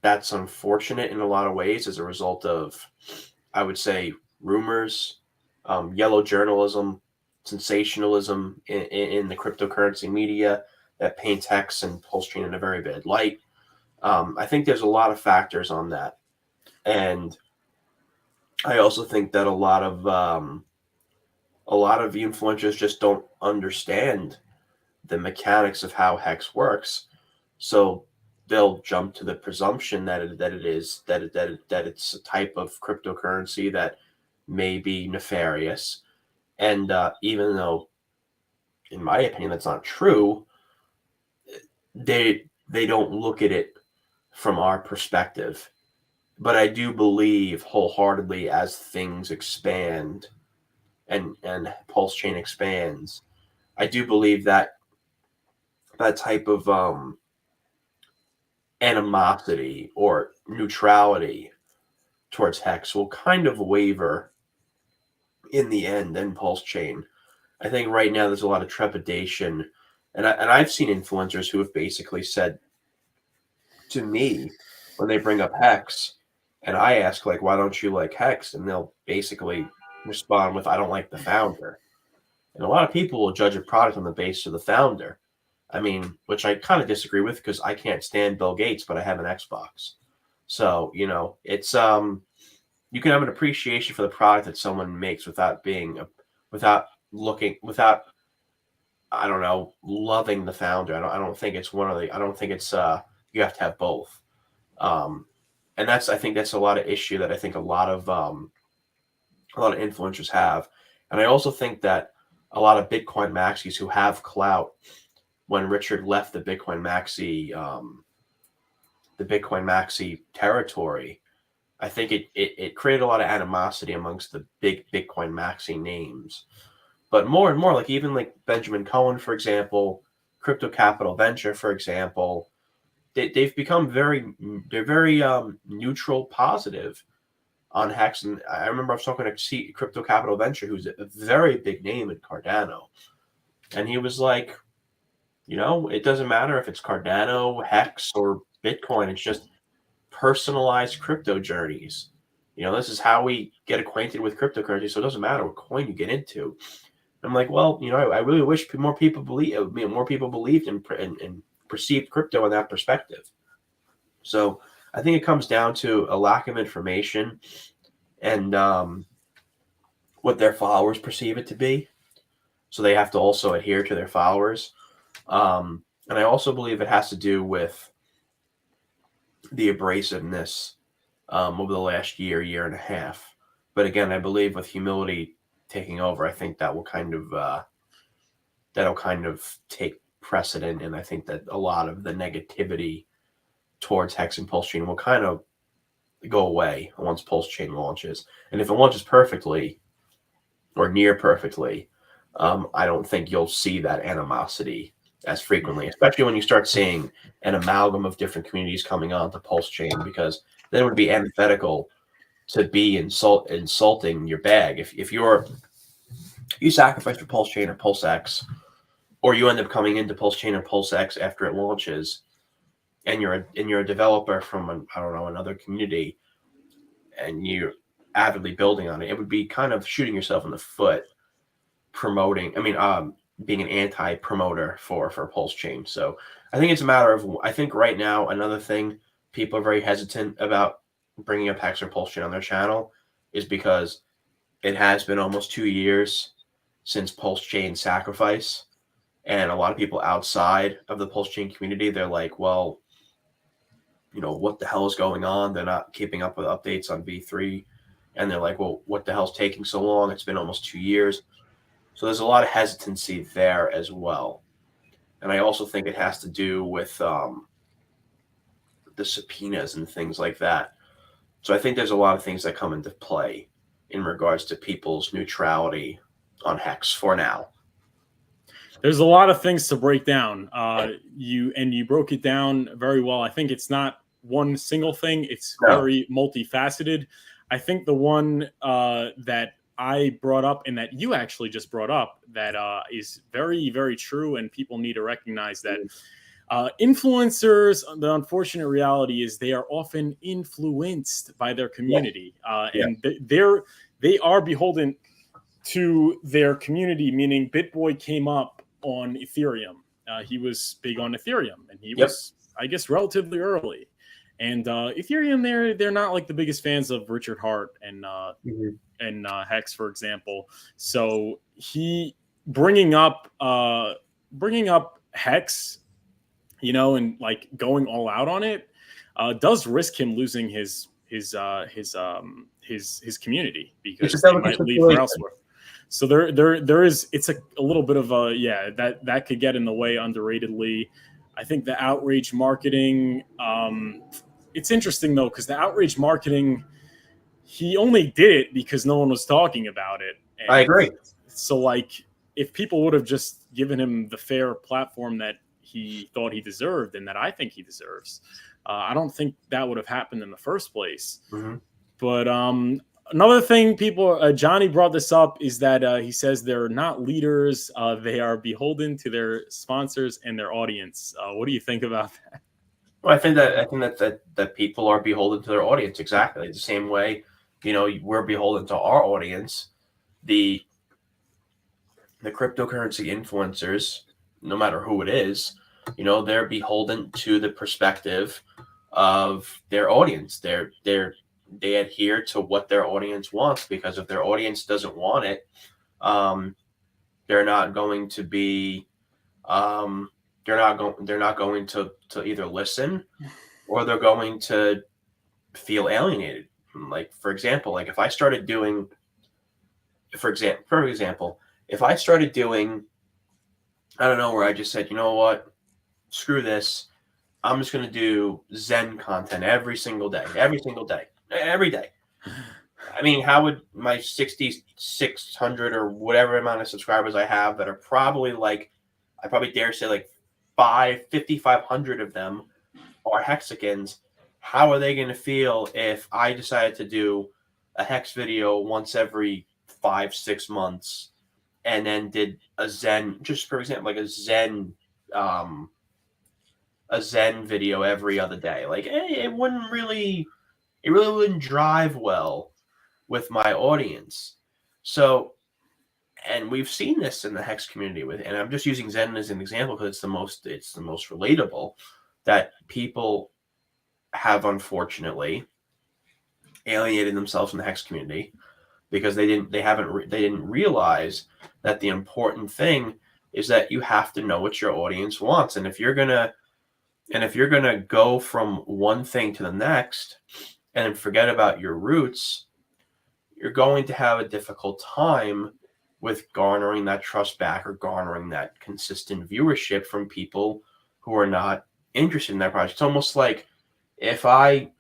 that's unfortunate in a lot of ways as a result of, I would say, rumors, yellow journalism, sensationalism in the cryptocurrency media that paints HEX and Pulsechain in a very bad light. I think there's a lot of factors on that. And I also think that a lot of the influencers just don't understand the mechanics of how HEX works. So they'll jump to the presumption that it's a type of cryptocurrency that may be nefarious. And even though, in my opinion, that's not true, they don't look at it from our perspective. But I do believe wholeheartedly as things expand and Pulsechain expands, I do believe that that type of animosity or neutrality towards HEX will kind of waver in the end in Pulsechain. I think right now there's a lot of trepidation, and I've seen influencers who have basically said to me when they bring up HEX, and I ask like, why don't you like HEX? And they'll basically respond with, I don't like the founder. And a lot of people will judge a product on the basis of the founder. I mean, which I kind of disagree with because I can't stand Bill Gates, but I have an Xbox. So, it's you can have an appreciation for the product that someone makes without I don't know, loving the founder. I don't think it's I don't think it's you have to have both. And I think that's a lot of issue that I think a lot of influencers have. And I also think that a lot of Bitcoin maxis who have clout, when Richard left the Bitcoin maxi territory, I think it created a lot of animosity amongst the big Bitcoin maxi names. But more and more, like even like Benjamin Cohen, for example, Crypto Capital Venture, for example, they've become very neutral, positive on HEX, and I remember I was talking to Crypto Capital Venture, who's a very big name in Cardano, and he was like, it doesn't matter if it's Cardano, HEX, or Bitcoin. It's just personalized crypto journeys. This is how we get acquainted with cryptocurrency, so it doesn't matter what coin you get into. I'm like, well, I really wish more people believed and perceived crypto in that perspective. So I think it comes down to a lack of information and what their followers perceive it to be. So they have to also adhere to their followers. And I also believe it has to do with the abrasiveness over the last year and a half. But again, I believe with humility taking over, I think that will kind of take precedent, and I think that a lot of the negativity towards HEX and Pulsechain will kind of go away once Pulsechain launches. And if it launches perfectly or near perfectly, I don't think you'll see that animosity as frequently, especially when you start seeing an amalgam of different communities coming on to Pulsechain, because then it would be antithetical to be insulting your bag. If you sacrifice for Pulsechain or PulseX, or you end up coming into Pulsechain or PulseX after it launches, and you're a developer from another community, and you're avidly building on it, it would be kind of shooting yourself in the foot being an anti-promoter for Pulsechain. So I think it's a matter of, I think right now, another thing people are very hesitant about bringing up HEX or Pulsechain on their channel is because it has been almost 2 years since Pulsechain sacrifice. And a lot of people outside of the Pulsechain community, they're like, well, what the hell is going on? They're not keeping up with updates on V3. And they're like, well, what the hell's taking so long? It's been almost 2 years. So there's a lot of hesitancy there as well. And I also think it has to do with the subpoenas and things like that. So I think there's a lot of things that come into play in regards to people's neutrality on HEX for now. There's a lot of things to break down. You broke it down very well. I think it's not one single thing. It's very multifaceted. I think the one that I brought up and that you actually just brought up that is very, very true, and people need to recognize that influencers, the unfortunate reality is they are often influenced by their community, and they are beholden to their community, meaning BitBoy came up on Ethereum. He was big on Ethereum, and he was, I guess, relatively early. And Ethereum, they're not like the biggest fans of Richard Hart and HEX, for example. So he bringing up HEX, and like going all out on it, does risk him losing his community, because they might leave for elsewhere. So there is, it's a little bit of that could get in the way underratedly. I think the outrage marketing, it's interesting though, because the outrage marketing, he only did it because no one was talking about it. And I agree. So like, if people would have just given him the fair platform that he thought he deserved and that I think he deserves, I don't think that would have happened in the first place. Mm-hmm. But another thing, Johnny brought this up, is that he says they're not leaders. They are beholden to their sponsors and their audience. What do you think about that? Well, I think that people are beholden to their audience, exactly the same way, we're beholden to our audience. The cryptocurrency influencers, no matter who it is, they're beholden to the perspective of their audience. They adhere to what their audience wants, because if their audience doesn't want it, they're not going to be they're not going to either listen, or they're going to feel alienated. Like, for example, like if I started doing, if I started doing, I don't know, where I just said, you know what, screw this, I'm just going to do Zen content every single day. I mean, how would my 6,600 or whatever amount of subscribers I have, that are probably like, I probably dare say like 5,500 of them are Hexicans, how are they going to feel if I decided to do a HEX video once every 5-6 months, and then did a Zen, just for example, like a Zen video every other day. Like, it really wouldn't drive well with my audience. So, and we've seen this in the HEX community and I'm just using Zen as an example because it's the most relatable, that people have unfortunately alienated themselves from the HEX community because they didn't realize that the important thing is that you have to know what your audience wants. And if you're gonna go from one thing to the next and forget about your roots, you're going to have a difficult time with garnering that trust back or garnering that consistent viewership from people who are not interested in that project. It's almost like if I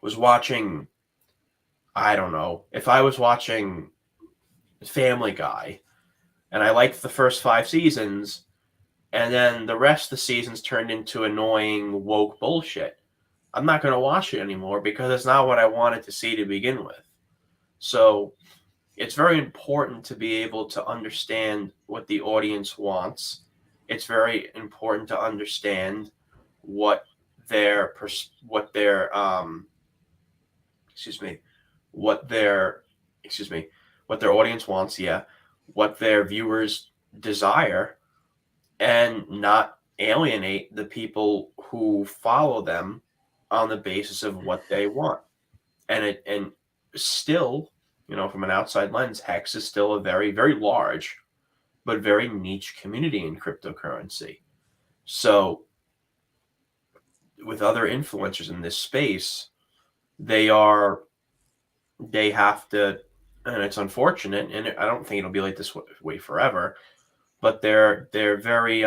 was watching, I don't know, if I was watching Family Guy and I liked the first 5 seasons, and then the rest of the seasons turned into annoying woke bullshit, I'm not going to watch it anymore because it's not what I wanted to see to begin with. So it's very important to be able to understand what the audience wants. It's very important to understand what their audience wants, what their viewers desire, and not alienate the people who follow them on the basis of what they want. And still, from an outside lens, HEX is still a very, very large but very niche community in cryptocurrency. So with other influencers in this space, they have to, and it's unfortunate, and I don't think it'll be like this way forever, but they're very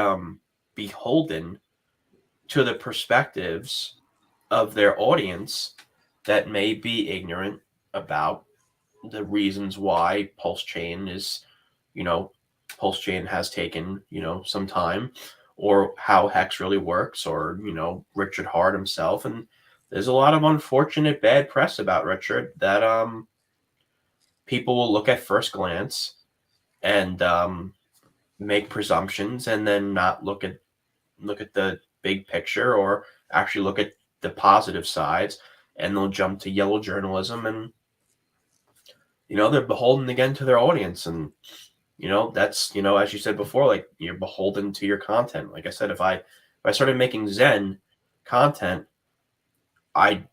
beholden to the perspectives of their audience that may be ignorant about the reasons why Pulsechain has taken, some time, or how HEX really works, or, Richard Hart himself. And there's a lot of unfortunate bad press about Richard that people will look at first glance and make presumptions and then not look at the big picture or actually look at the positive sides, and they'll jump to yellow journalism, and they're beholden again to their audience. And that's, as you said before, like, you're beholden to your content. Like I said, if I started making Zen content, I'd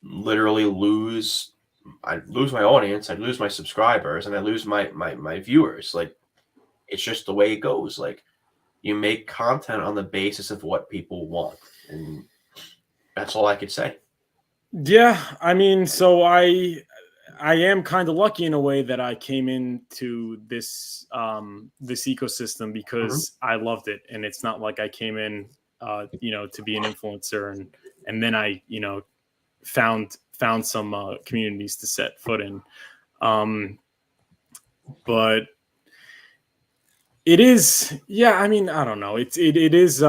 literally lose my audience, I'd lose my subscribers, and I lose my viewers. Like, it's just the way it goes. Like, you make content on the basis of what people want, and that's all I could say. Yeah, I mean, so I am kind of lucky in a way that I came into this this ecosystem because I loved it, and it's not like I came in to be an influencer and then I found some communities to set foot in, but it is, yeah, I mean, I don't know, it is.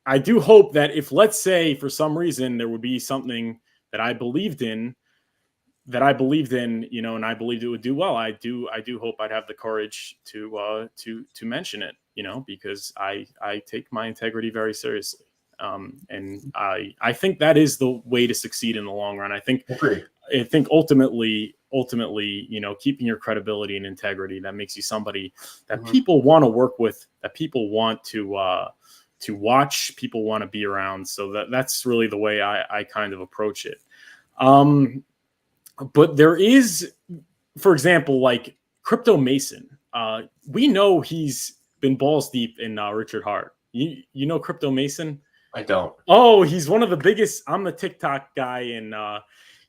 I do hope that if, let's say, for some reason there would be something that I believed in, and I believed it would do well, I do hope I'd have the courage to mention it, because I take my integrity very seriously. And I think that is the way to succeed in the long run. I think ultimately, keeping your credibility and integrity, that makes you somebody that people want to work with, that people want to watch, people want to be around. So that's really the way I kind of approach it. But there is, for example, like Crypto Mason. We know he's been balls deep in Richard Hart. You know Crypto Mason? I don't. Oh, he's one of the biggest. I'm the TikTok guy, and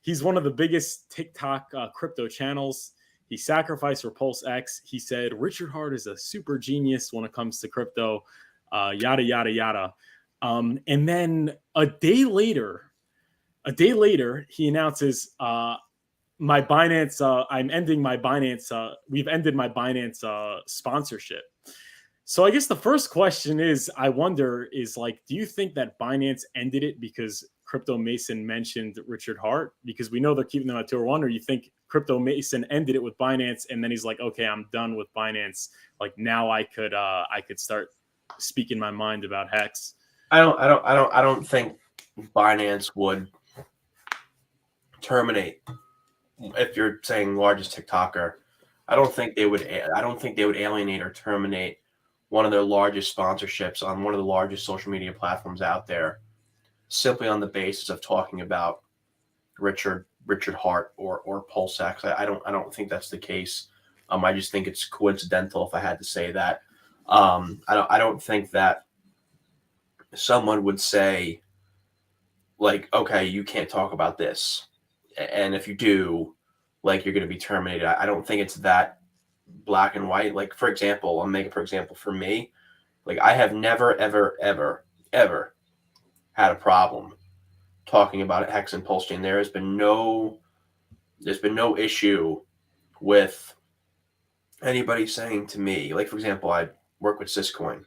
he's one of the biggest TikTok crypto channels. He sacrificed for PulseX. He said Richard Hart is a super genius when it comes to crypto, yada, yada, yada. And then a day later, he announces, my Binance, I'm ending my Binance, we've ended my Binance sponsorship. So I guess the first question is, I wonder, is like, do you think that Binance ended it because Crypto Mason mentioned Richard Hart, because we know they're keeping them at tier 1, or you think Crypto Mason ended it with Binance and then he's like, okay, I'm done with Binance. Like now I could start speaking my mind about HEX. I don't think Binance would terminate. If you're saying largest TikToker, I don't think they would alienate or terminate one of their largest sponsorships on one of the largest social media platforms out there, simply on the basis of talking about Richard Hart or Pulsechain. I don't think that's the case. I just think it's coincidental, if I had to say that. I don't think that someone would say, like, okay, you can't talk about this, and if you do, like, you're going to be terminated. I don't think it's that black and white. Like, for example, for me, like, I have never, ever, ever, ever had a problem talking about HEX and Pulsechain. There's been no issue with anybody saying to me, like, for example, I work with Syscoin.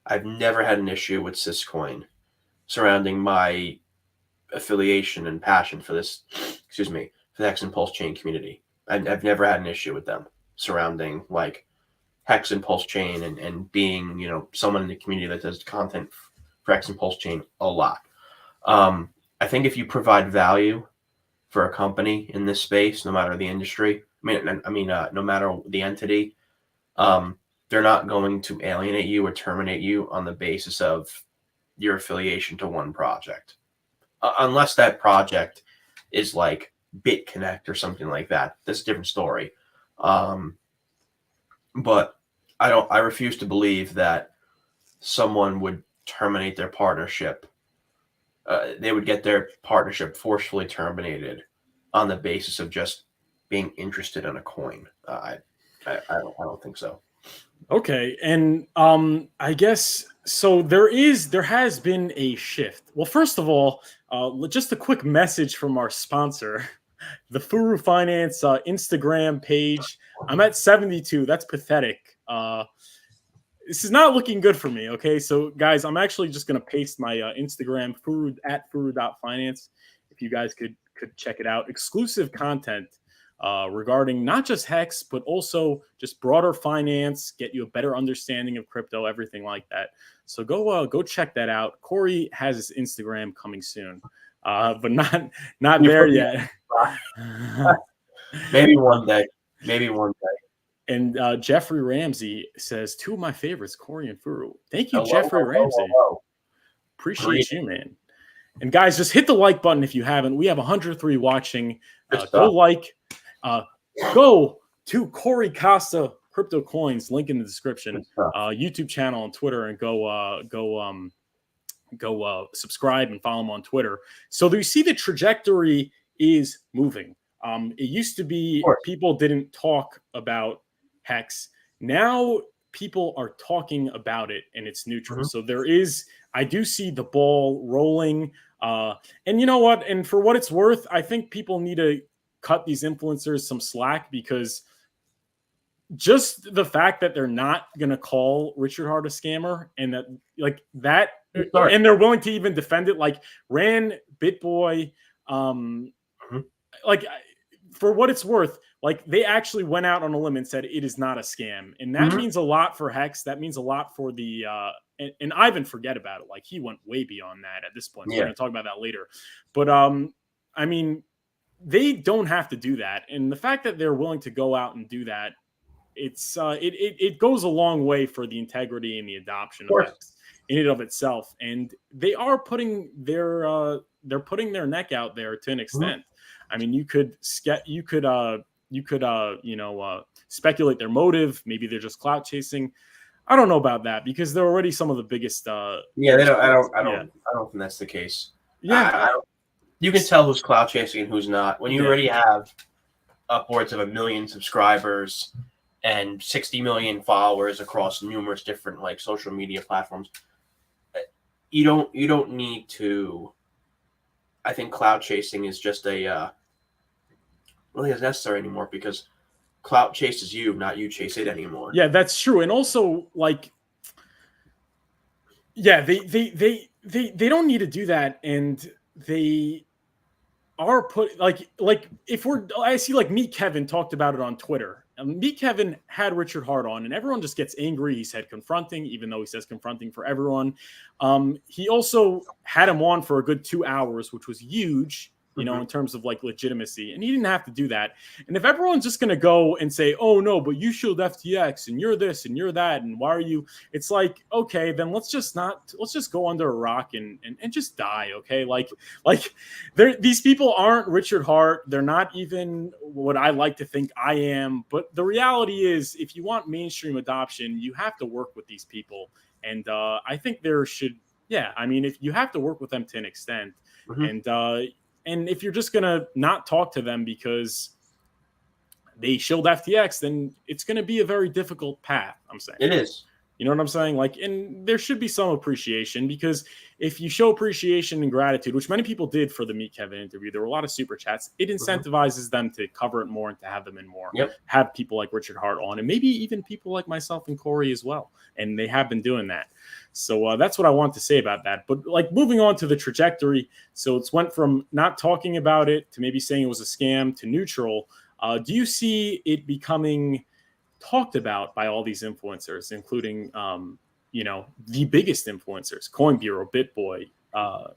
I've never had an issue with Syscoin surrounding my affiliation and passion for this, for the HEX and Pulsechain community. I've never had an issue with them surrounding, like, HEX and Pulsechain and being, someone in the community that does content for HEX and Pulsechain a lot. I think if you provide value for a company in this space, no matter the industry, no matter the entity, they're not going to alienate you or terminate you on the basis of your affiliation to one project, unless that project is like BitConnect or something like that. That's a different story. But I refuse to believe that someone would terminate their partnership. They would get their partnership forcefully terminated on the basis of just being interested in a coin. I don't think so. Okay, and I guess so. There has been a shift. Well, first of all, just a quick message from our sponsor, the Furu Finance Instagram page. I'm at 72. That's pathetic. This is not looking good for me. Okay, so guys, I'm actually just gonna paste my Instagram, furu@furu.finance. If you guys could check it out, exclusive content regarding not just HEX, but also just broader finance, get you a better understanding of crypto, everything like that. So go check that out. Corey has his Instagram coming soon, but not there yet. Maybe one day. And Jeffrey Ramsey says, 2 of my favorites, Corey and Furu. Thank you, Jeffrey Ramsey. Appreciate you, man. And guys, just hit the like button if you haven't. We have 103 watching. Go like. Go to Corey Costa Crypto Coins, link in the description. YouTube channel on Twitter, and go subscribe and follow him on Twitter. So you see the trajectory is moving. It used to be people didn't talk about HEX. Now people are talking about it, and it's neutral. So I do see the ball rolling. And you know what? And for what it's worth, I think people need to cut these influencers some slack, because just the fact that they're not going to call Richard Hart a scammer, and and they're willing to even defend it, like Ran BitBoy, like, for what it's worth, like, they actually went out on a limb and said it is not a scam. And that means a lot for HEX. That means a lot for the, and Ivan, forget about it. Like, he went way beyond that at this point. We're going to talk about that later. But, I mean, they don't have to do that. And the fact that they're willing to go out and do that, it goes a long way for the integrity and the adoption of HEX in and of itself. And they are putting their neck out there to an extent. I mean, you could speculate their motive. Maybe they're just clout chasing. I don't know about that, because they're already some of the biggest. I don't think that's the case. Yeah, you can tell who's clout chasing and who's not when you already have upwards of 1 million subscribers and 60 million followers across numerous different, like, social media platforms. You don't need to. I think clout chasing is just I don't think it's necessary anymore, because clout chases you, not you chase it anymore. Yeah, that's true. And also, like, they don't need to do that. And they are put like if I see like Meet Kevin talked about it on Twitter. Meet Kevin had Richard Hart on, and everyone just gets angry. He said confronting, even though he says confronting for everyone. He also had him on for a good 2 hours, which was huge, in terms of like legitimacy. And he didn't have to do that. And if everyone's just going to go and say, oh no, but you shield FTX and you're this and you're that, and why are you, it's like, okay, then let's just go under a rock and just die. Okay. Like these people aren't Richard Hart. They're not even what I like to think I am. But the reality is, if you want mainstream adoption, you have to work with these people. And I think there should, if you have to work with them to an extent. And if you're just going to not talk to them because they shield FTX, then it's going to be a very difficult path, I'm saying. It is. You know what I'm saying? Like, and there should be some appreciation, because if you show appreciation and gratitude, which many people did for the Meet Kevin interview, there were a lot of super chats. It incentivizes them to cover it more and to have them in more. Have people like Richard Hart on, and maybe even people like myself and Corey as well. And they have been doing that. So that's what I want to say about that. But like moving on to the trajectory, so it's went from not talking about it to maybe saying it was a scam to neutral. Do you see it becoming talked about by all these influencers, including, the biggest influencers, Coin Bureau, BitBoy,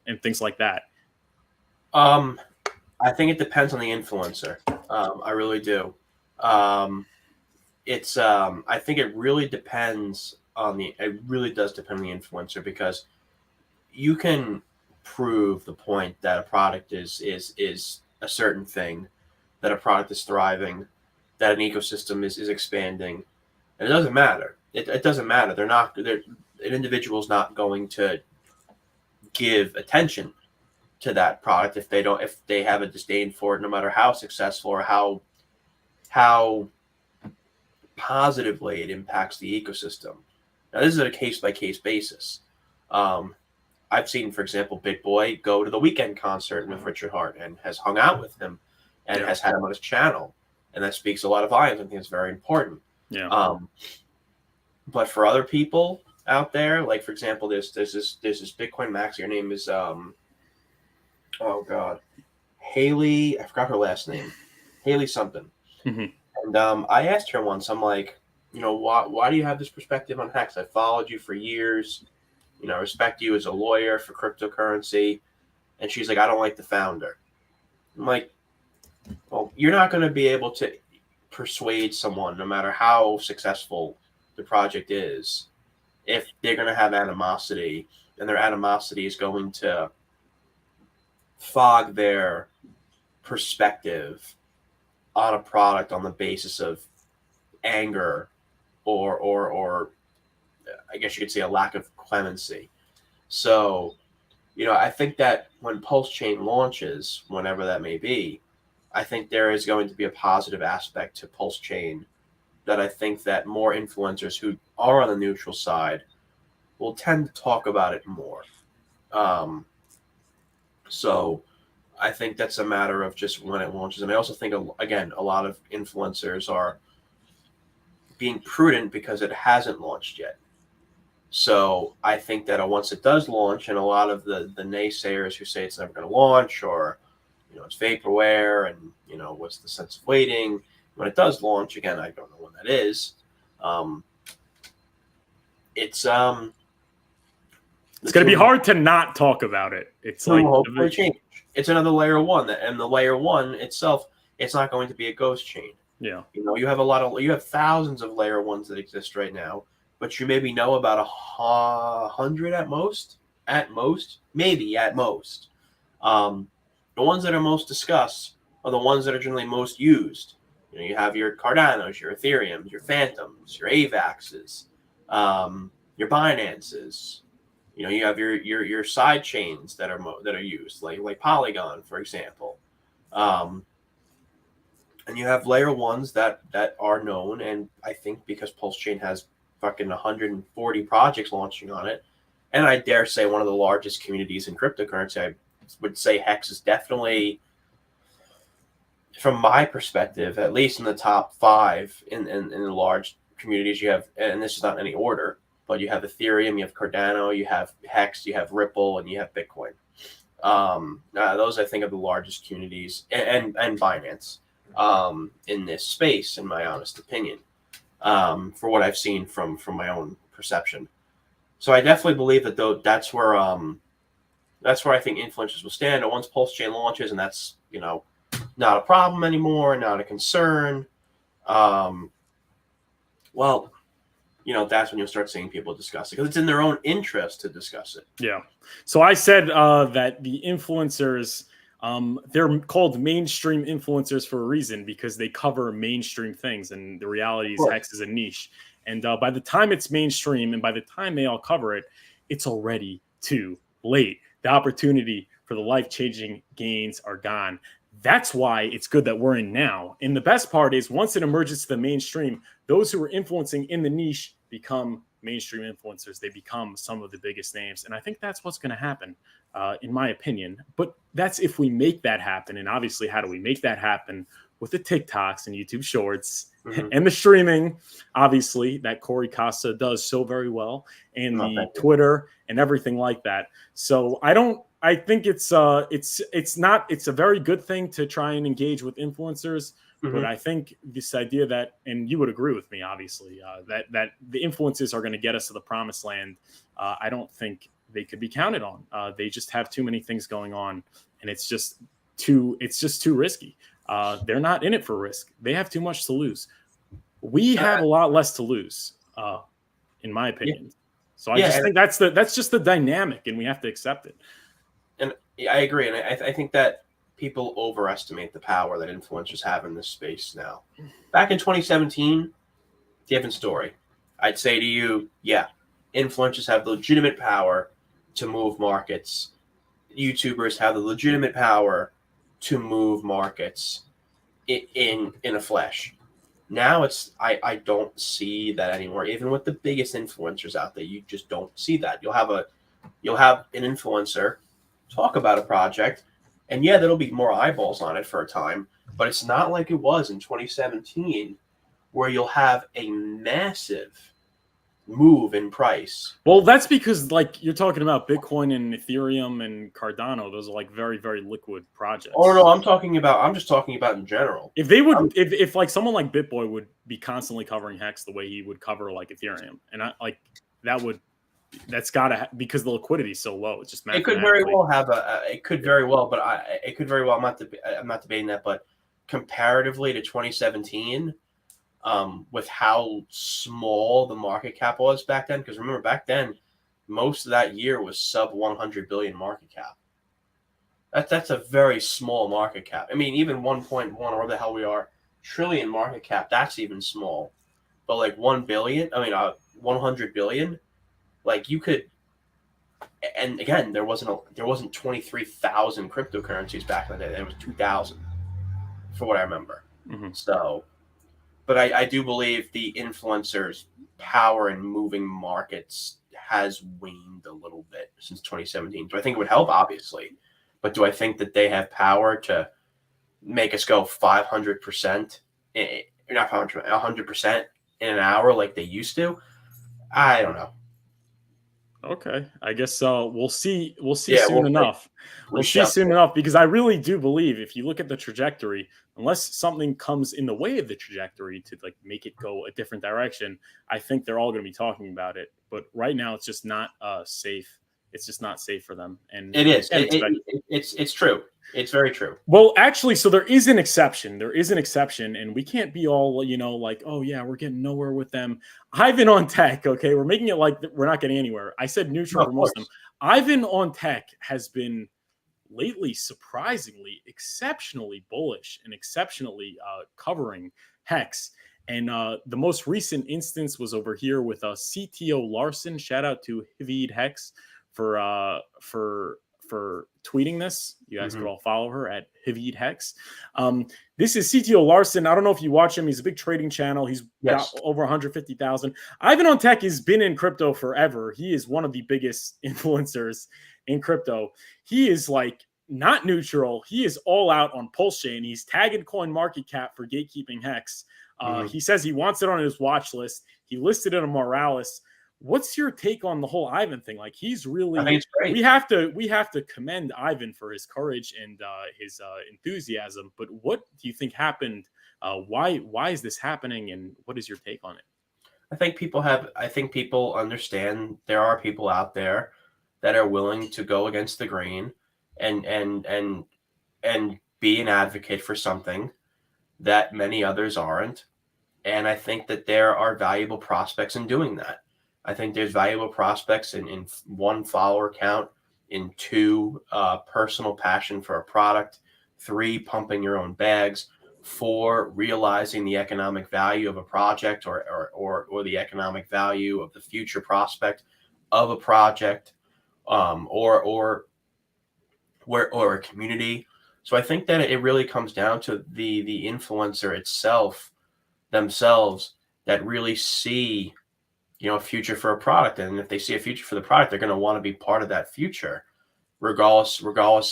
and things like that? I think it depends on the influencer. I really do. I think it really depends it really does depend on the influencer, because you can prove the point that a product is a certain thing, that a product is thriving, that an ecosystem is expanding, and it doesn't matter. It doesn't matter. An individual's not going to give attention to that product if they have a disdain for it, no matter how successful or how positively it impacts the ecosystem. Now, this is a case-by-case basis. I've seen, for example, BitBoy go to the Weekend concert with Richard Hart and has hung out with him and has had him on his channel. And that speaks a lot of volumes. I think it's very important. But for other people out there, like, for example, there's this Bitcoin maxi. Her name is Haley. I forgot her last name. Haley something. And I asked her once. I'm like, why do you have this perspective on HEX? I followed you for years. I respect you as a lawyer for cryptocurrency. And she's like, I don't like the founder. I'm like, well, you're not going to be able to persuade someone, no matter how successful the project is, if they're going to have animosity, and their animosity is going to fog their perspective on a product on the basis of anger or I guess you could say a lack of clemency. So, I think that when Pulsechain launches, whenever that may be, I think there is going to be a positive aspect to Pulsechain, that I think that more influencers who are on the neutral side will tend to talk about it more. So I think that's a matter of just when it launches. And I also think, again, a lot of influencers are being prudent because it hasn't launched yet. So I think that once it does launch, and a lot of the naysayers who say it's never going to launch, or it's vaporware, and what's the sense of waiting, when it does launch, again, I don't know when that is. It's going to be hard to not talk about it. It's like hopefully change. It's another layer one, and the layer one itself, it's not going to be a ghost chain. Yeah. You have thousands of layer ones that exist right now, but you maybe know about 100 at most, maybe at most. The ones that are most discussed are the ones that are generally most used. You have your Cardanos, your Ethereums, your Phantoms, your AVAXs, your Binances. You have your side chains that are used, like Polygon, for example. And you have layer ones that are known, and I think because Pulsechain has fucking 140 projects launching on it, and I dare say one of the largest communities in cryptocurrency, I would say HEX is definitely, from my perspective, at least in the top 5 in the large communities you have, and this is not in any order, but you have Ethereum, you have Cardano, you have HEX, you have Ripple, and you have Bitcoin. Those I think are the largest communities, and Binance in this space, in my honest opinion, for what I've seen from my own perception. So I definitely believe that though that's where I think influencers will stand. And once Pulsechain launches, and that's not a problem anymore, not a concern. Well, that's when you'll start seeing people discuss it because it's in their own interest to discuss it. Yeah. So I said that the influencers, they're called mainstream influencers for a reason because they cover mainstream things. And the reality is HEX is a niche. And by the time it's mainstream and by the time they all cover it, it's already too late. The opportunity for the life-changing gains are gone. That's why it's good that we're in now. And the best part is once it emerges to the mainstream, those who are influencing in the niche become mainstream influencers. They become some of the biggest names. And I think that's what's going to happen, in my opinion. But that's if we make that happen. And obviously, how do we make that happen? With the TikToks and YouTube Shorts and the streaming, obviously, that Corey Costa does so very well, and the Twitter and everything like that. So I think it's a very good thing to try and engage with influencers. But I think this idea that, and you would agree with me, obviously, that the influences are going to get us to the promised land. I don't think they could be counted on. They just have too many things going on, and it's just too risky. They're not in it for risk. They have too much to lose. We have a lot less to lose, in my opinion. Yeah. So I just think that's just the dynamic, and we have to accept it. And I agree, and I think that people overestimate the power that influencers have in this space now. Back in 2017, different story. I'd say to you, influencers have legitimate power to move markets. YouTubers have the legitimate power to move markets in a flash. Now I don't see that anymore. Even with the biggest influencers out there, you just don't see that. You'll have an influencer talk about a project, and there'll be more eyeballs on it for a time, but it's not like it was in 2017 where you'll have a massive move in price. Well, that's because like you're talking about Bitcoin and Ethereum and Cardano. Those are like very, very liquid projects. Oh no, I'm just talking about in general. If they would, if like someone like BitBoy would be constantly covering HEX the way he would cover like Ethereum, and that's gotta because the liquidity is so low. It's just it could very well have it could very well, but I'm not debating that, but comparatively to 2017. With how small the market cap was back then, because remember back then, most of that year was sub 100 billion market cap. That's a very small market cap. I mean, even 1.1 or where the hell we are trillion market cap, that's even small. But like 1 billion, 100 billion, like you could. And again, there wasn't 23,000 cryptocurrencies back in the day. There was 2,000, for what I remember. So. But I do believe the influencers' power in moving markets has waned a little bit since 2017. Do I think it would help? Obviously. But do I think that they have power to make us go 500%, not 500%, 100% in an hour like they used to? I don't know. Okay, I guess we'll see. We'll see soon enough. We'll see soon enough because I really do believe if you look at the trajectory, unless something comes in the way of the trajectory to like make it go a different direction, I think they're all going to be talking about it. But right now, it's just not safe. It's just not safe for them. And it is. It's true. It's very true. Well, actually, so there is an exception. There is an exception, and we can't be all, like, oh, yeah, we're getting nowhere with them. Ivan on Tech, okay? We're making it like we're not getting anywhere. I said neutral for most of them. Ivan on Tech has been lately surprisingly, exceptionally bullish and exceptionally covering HEX. And the most recent instance was over here with CTO Larson. Shout out to Hivid HEX for tweeting this. You guys could all follow her at Hivid HEX. This is CTO Larson. I don't know if you watch him. He's a big trading channel. He's got over 150,000. Ivan on Tech has been in crypto forever. He is one of the biggest influencers in crypto. He is like not neutral. He is all out on Pulsechain. He's tagging CoinMarketCap for gatekeeping HEX. He says he wants it on his watch list. He listed it on Moralis. What's your take on the whole Ivan thing? Like, he's I think really, it's great. we have to commend Ivan for his courage and his enthusiasm. But what do you think happened? Why is this happening? And what is your take on it? I think people understand there are people out there that are willing to go against the grain and be an advocate for something that many others aren't. And I think that there are valuable prospects in doing that. I think there's valuable prospects in one, follower count, in two, personal passion for a product, three, pumping your own bags, four, realizing the economic value of a project or the economic value of the future prospect of a project, or a community. So I think that it really comes down to the influencer itself, themselves, that really see, a future for a product. And if they see a future for the product, they're going to want to be part of that future, regardless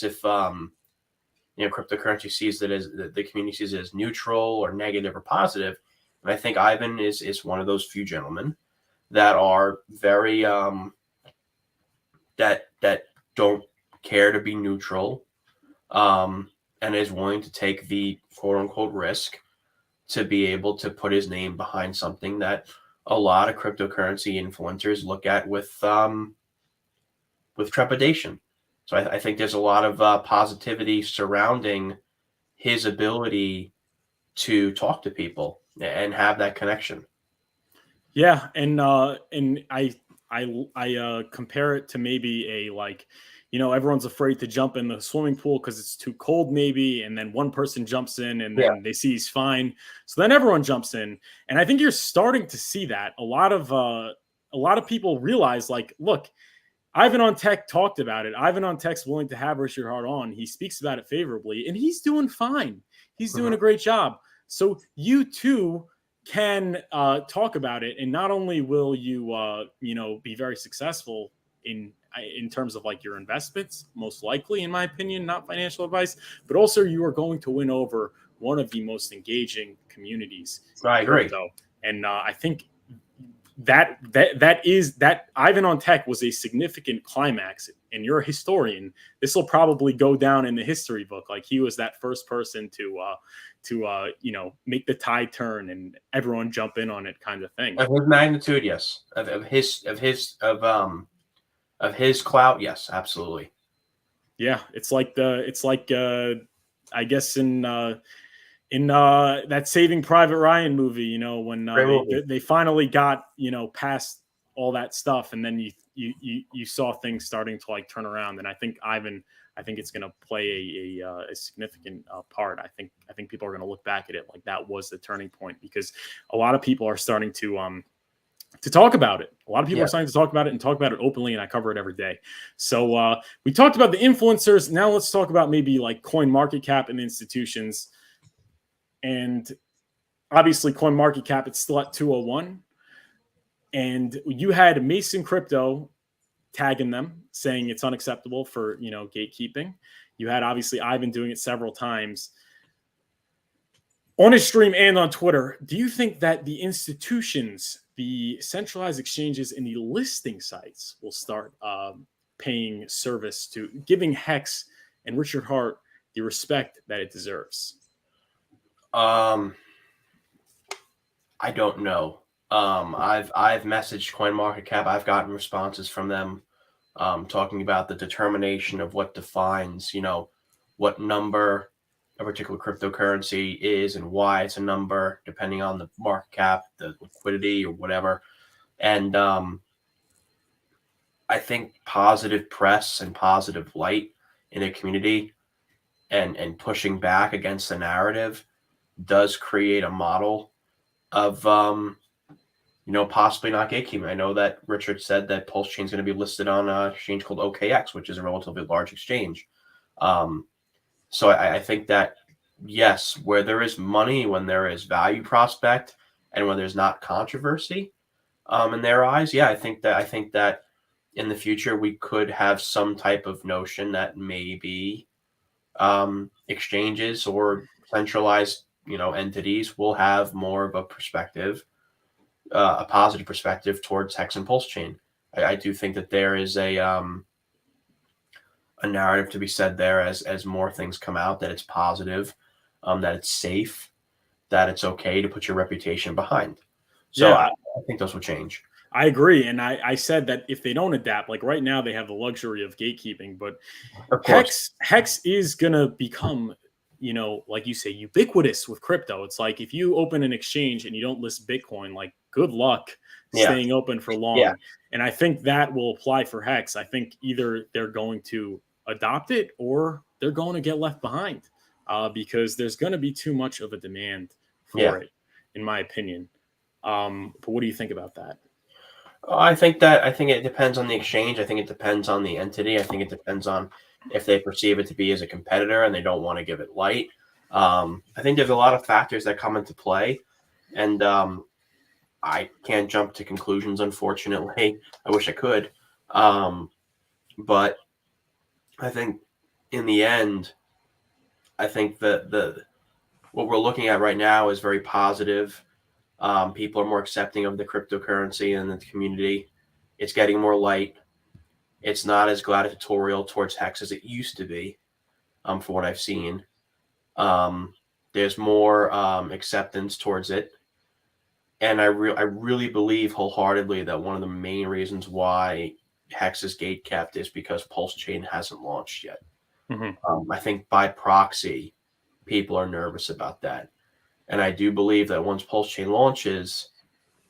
if cryptocurrency sees that as the community sees it as neutral or negative or positive. And I think Ivan is one of those few gentlemen that are very that don't care to be neutral, and is willing to take the quote unquote risk to be able to put his name behind something that a lot of cryptocurrency influencers look at with trepidation. So I think there's a lot of positivity surrounding his ability to talk to people and have that connection. Yeah, and I compare it to maybe a like, everyone's afraid to jump in the swimming pool because it's too cold, maybe, and then one person jumps in and Yeah. then they see he's fine, so then everyone jumps in, and I think you're starting to see that a lot of people realize, like, look, Ivan on Tech talked about it. Ivan on Tech's willing to have Richard Hart on. He speaks about it favorably, and he's doing fine. He's doing Mhm. a great job. So you too can talk about it, and not only will you, be very successful in terms of like your investments, most likely, in my opinion, not financial advice, but also you are going to win over one of the most engaging communities I in agree. crypto, and I think that Ivan on Tech was a significant climax. And you're a historian. This will probably go down in the history book. Like, he was that first person to make the tide turn and everyone jump in on it, kind of thing. Of his magnitude, yes. Of his clout, yes, absolutely. Yeah, it's like I guess in that Saving Private Ryan movie, when Great movie. they finally got past all that stuff, and then you saw things starting to like turn around, and I think it's going to play a significant part. I think people are going to look back at it like that was the turning point, because a lot of people are starting to talk about it. A lot of people Yeah. are starting to talk about it and talk about it openly, and I cover it every day. So we talked about the influencers. Now let's talk about maybe like Coin Market Cap and institutions. And obviously, Coin Market Cap, it's still at 201. And you had Mason Crypto tagging them, saying it's unacceptable for gatekeeping. You had obviously Ivan doing it several times on his stream and on Twitter. Do you think that the institutions, the centralized exchanges, and the listing sites will start paying service to giving HEX and Richard Hart the respect that it deserves? I don't know. I've messaged CoinMarketCap. I've gotten responses from them, talking about the determination of what defines, what number a particular cryptocurrency is and why it's a number, depending on the market cap, the liquidity, or whatever. And I think positive press and positive light in a community, and pushing back against the narrative, does create a model of possibly not gatekeeping. I know that Richard said that Pulsechain is going to be listed on an exchange called OKX, which is a relatively large exchange. So I think that, yes, where there is money, when there is value prospect, and when there's not controversy, in their eyes, yeah, I think that in the future we could have some type of notion that maybe exchanges or centralized entities will have more of a perspective a positive perspective towards HEX and Pulsechain. I do think that there is a narrative to be said there as more things come out, that it's positive, that it's safe, that it's okay to put your reputation behind. So Yeah, I think those will change. I agree. And I said that if they don't adapt, like right now they have the luxury of gatekeeping, but Of course. Hex is gonna become, like you say, ubiquitous with crypto. It's like if you open an exchange and you don't list Bitcoin, like good luck Yeah. staying open for Yeah. long. And I think that will apply for Hex. I think either they're going to adopt it or they're going to get left behind, because there's going to be too much of a demand for Yeah. it, in my opinion. But what do you think about that? I think it depends on the exchange. I think it depends on the entity. I think it depends on if they perceive it to be as a competitor and they don't want to give it light. I think there's a lot of factors that come into play, and I can't jump to conclusions, unfortunately. I wish I could. But I think in the end, I think that what we're looking at right now is very positive. People are more accepting of the cryptocurrency and the community. It's getting more light. It's not as gladiatorial towards HEX as it used to be, from what I've seen. There's more acceptance towards it. And I really believe wholeheartedly that one of the main reasons why HEX is gatekept is because Pulsechain hasn't launched yet. Mhm. I think by proxy, people are nervous about that. And I do believe that once Pulsechain launches,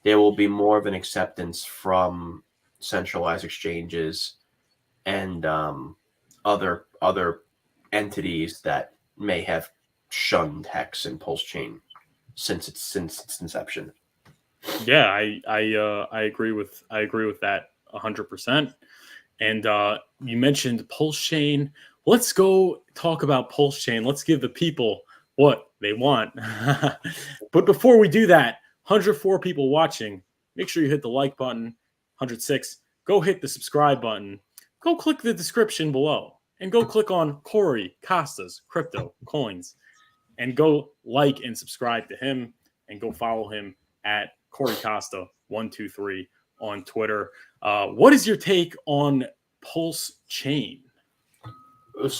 there will be more of an acceptance from centralized exchanges and other entities that may have shunned HEX and Pulsechain since its inception. Yeah, I agree with that 100%. And you mentioned Pulse Chain. Let's go talk about Pulse Chain. Let's give the people what they want. But before we do that, 104 people watching. Make sure you hit the like button. 106. Go hit the subscribe button. Go click the description below and go click on Corey Costa's crypto coins and go like and subscribe to him and go follow him at Corey Costa 123 on Twitter. What is your take on Pulse Chain?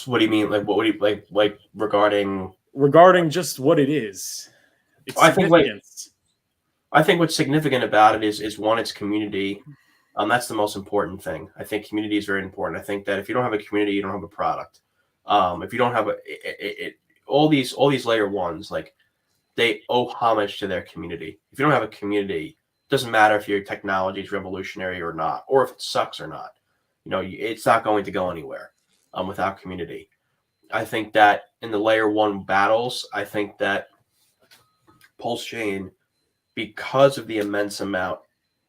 What do you mean? Like, what do you like Regarding just what it is, its I think like significance. I think what's significant about it is one, its community. That's the most important thing. I think community is very important. I think that if you don't have a community, you don't have a product. If you don't have all these layer ones, like they owe homage to their community. If you don't have a community, it doesn't matter if your technology is revolutionary or not, or if it sucks or not. It's not going to go anywhere without community. I think that in the layer one battles, I think that Pulse Chain, because of the immense amount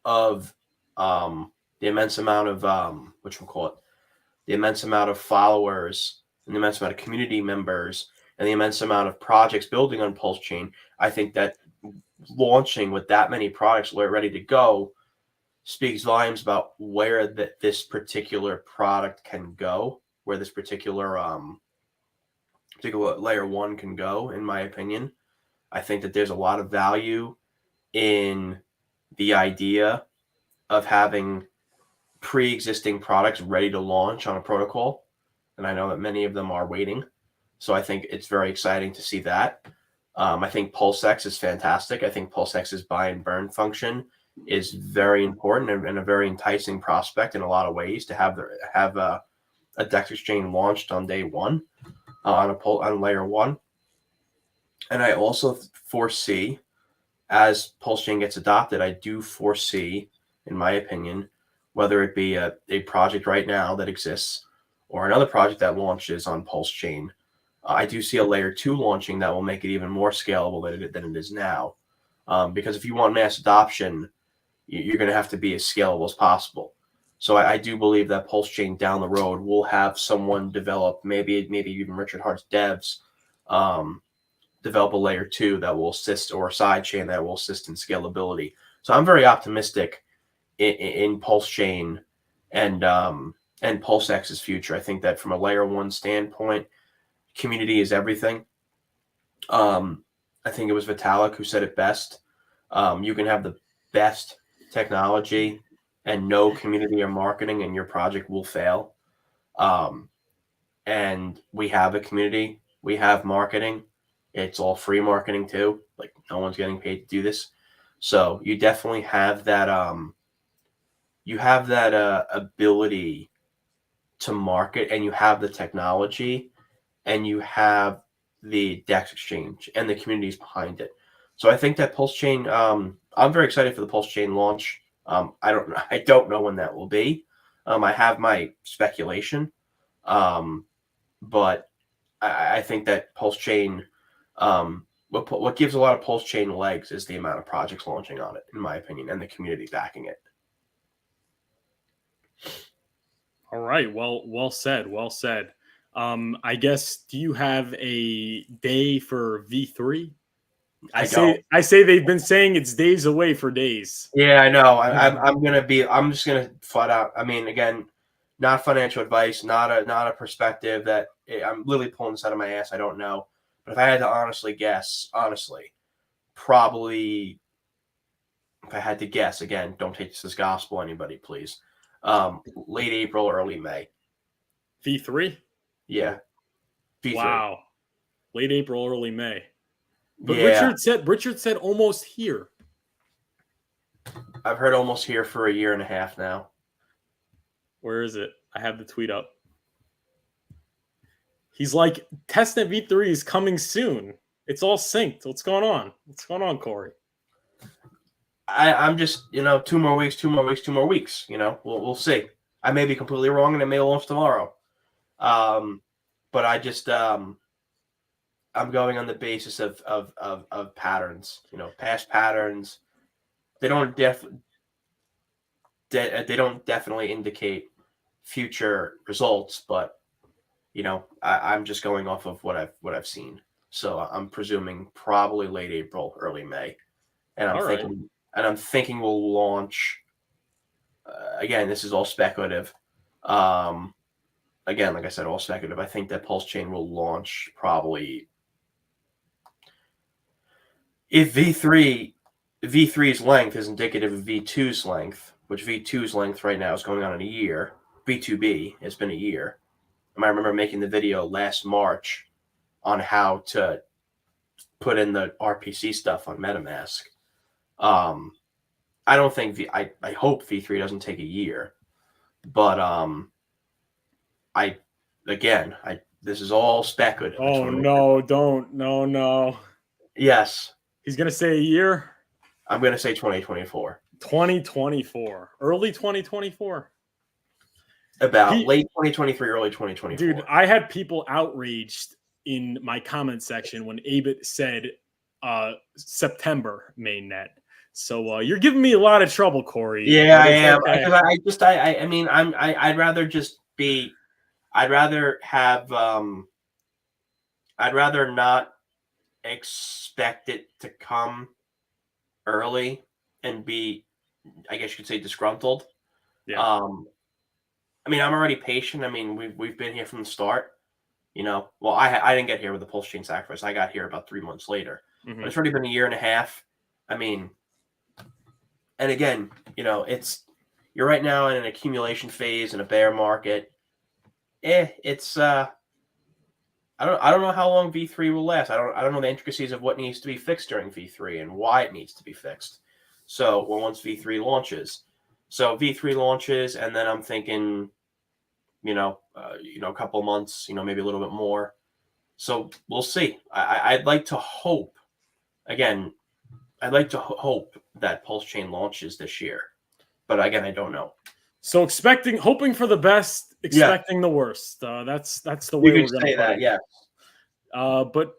of what you call it, the immense amount of followers and the immense amount of community members and the immense amount of projects building on Pulse Chain, I think that launching with that many products ready to go speaks volumes about where this particular product can go, where this particular layer one can go, in my opinion. I think that there's a lot of value in the idea of having pre-existing products ready to launch on a protocol. And I know that many of them are waiting. So I think it's very exciting to see that. I think PulseX is fantastic. I think PulseX's buy and burn function is very important and a very enticing prospect in a lot of ways to have a DEX exchange launched on day one on layer one. And I also foresee, as Pulsechain gets adopted, I do foresee, in my opinion, whether it be a project right now that exists or another project that launches on Pulsechain, I do see a layer two launching that will make it even more scalable than it is now. Because if you want mass adoption, you're going to have to be as scalable as possible. So I do believe that Pulsechain down the road will have someone develop, maybe even Richard Hart's devs, develop a layer two that will assist, or a side chain that will assist in scalability. So I'm very optimistic in Pulsechain and PulseX's future. I think that from a layer one standpoint, community is everything. I think it was Vitalik who said it best. You can have best technology and no community or marketing, and your project will fail. And we have a community, we have marketing. It's all free marketing too. Like, no one's getting paid to do this. So you definitely have that ability to market, and you have the technology, and you have the DEX exchange and the communities behind it. So I think that Pulsechain, I'm very excited for the Pulsechain launch. I don't know when that will be. I have my speculation, but I think that Pulsechain, what gives a lot of Pulsechain legs is the amount of projects launching on it, in my opinion, and the community backing it. All right. Well said. Well said. I guess, do you have a day for V3? I don't. say they've been saying it's days away for days. Yeah, I know. I'm just gonna flat out. I mean, again, not financial advice, not a perspective that I'm literally pulling this out of my ass. I don't know, but if I had to honestly guess, probably, if I had to guess, again, don't take this as gospel, anybody, please. Late April, early May. V3? Yeah, V3. Wow. Late April, early May. But Yeah, Richard said almost here. I've heard almost here for a year and a half now. Where is it? I have the tweet up. He's like, testnet V3 is coming soon. It's all synced. What's going on? What's going on, Corey? I'm just, 2 more weeks. We'll see. I may be completely wrong, and it may launch tomorrow. But I just, I'm going on the basis of patterns. Past patterns. They don't definitely indicate future results, but I'm just going off of what I've seen. So I'm presuming probably late April, early May, and I'm thinking we'll launch. Again, this is all speculative. Again, like I said, all speculative. I think that Pulsechain will launch probably, if V3's length is indicative of V2's length, which V2's length right now is going on in a year. V2B has been a year. I remember making the video last March on how to put in the RPC stuff on MetaMask. I don't think I hope V3 doesn't take a year, but this is all speculative. Oh no, don't. No. Yes. He's gonna say a year? I'm gonna say 2024. 2024. Early 2024. About late 2023, early 2024. Dude, I had people outraged in my comment section when Abit said September mainnet. So you're giving me a lot of trouble, Corey. Yeah, I am. Because I'd rather not expect it to come early and be, I guess you could say, disgruntled. Yeah. I'm already patient. We've been here from the start. Well, I didn't get here with the Pulsechain sacrifice. I got here about 3 months later. Mm-hmm. But it's already been a year and a half. And again, you're right now in an accumulation phase in a bear market. It's I don't know how long V3 will last. I don't know the intricacies of what needs to be fixed during V3 and why it needs to be fixed. So once V3 launches. So V3 launches, and then I'm thinking, a couple months, maybe a little bit more. So we'll see. I'd like to hope, again, that Pulsechain launches this year. But again, I don't know. So hoping for the best, expecting the worst. That's the way we're going to put it. Yeah. But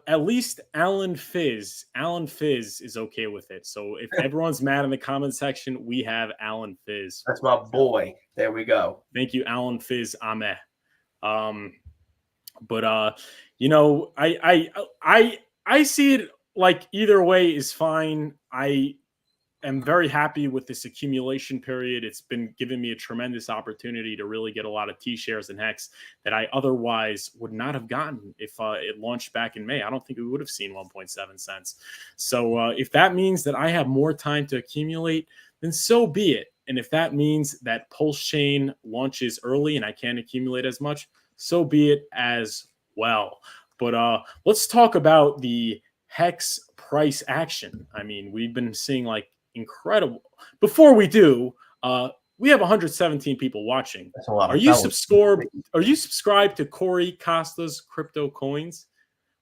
at least Alan Fizz is okay with it. So if everyone's mad in the comment section, we have Alan Fizz. That's my boy. There we go. Thank you, Alan Fizz. Ameh. But I see it like either way is fine. am very happy with this accumulation period. It's been giving me a tremendous opportunity to really get a lot of T shares and HEX that I otherwise would not have gotten if it launched back in May. I don't think we would have seen 1.7 cents. So if that means that I have more time to accumulate, then so be it. And if that means that Pulsechain launches early and I can't accumulate as much, so be it as well. But let's talk about the HEX price action. I mean, we've been seeing like incredible. Before we do, we have 117 people watching. That's a lot. Are you subscribed to Corey Costa's crypto coins?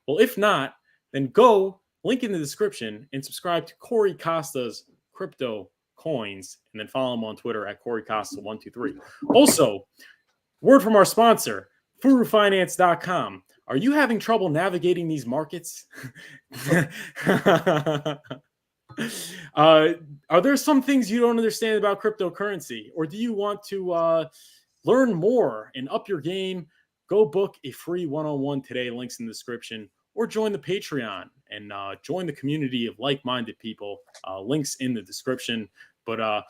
Well, if not, then go link in the description and subscribe to Corey Costa's crypto coins, and then follow him on Twitter at Corey Costa123. Also, word from our sponsor, furufinance.com. Are you having trouble navigating these markets? Are there some things you don't understand about cryptocurrency? Or do you want to learn more and up your game? Go book a free one-on-one today. Links in the description. Or join the Patreon and join the community of like-minded people. Links in the description. But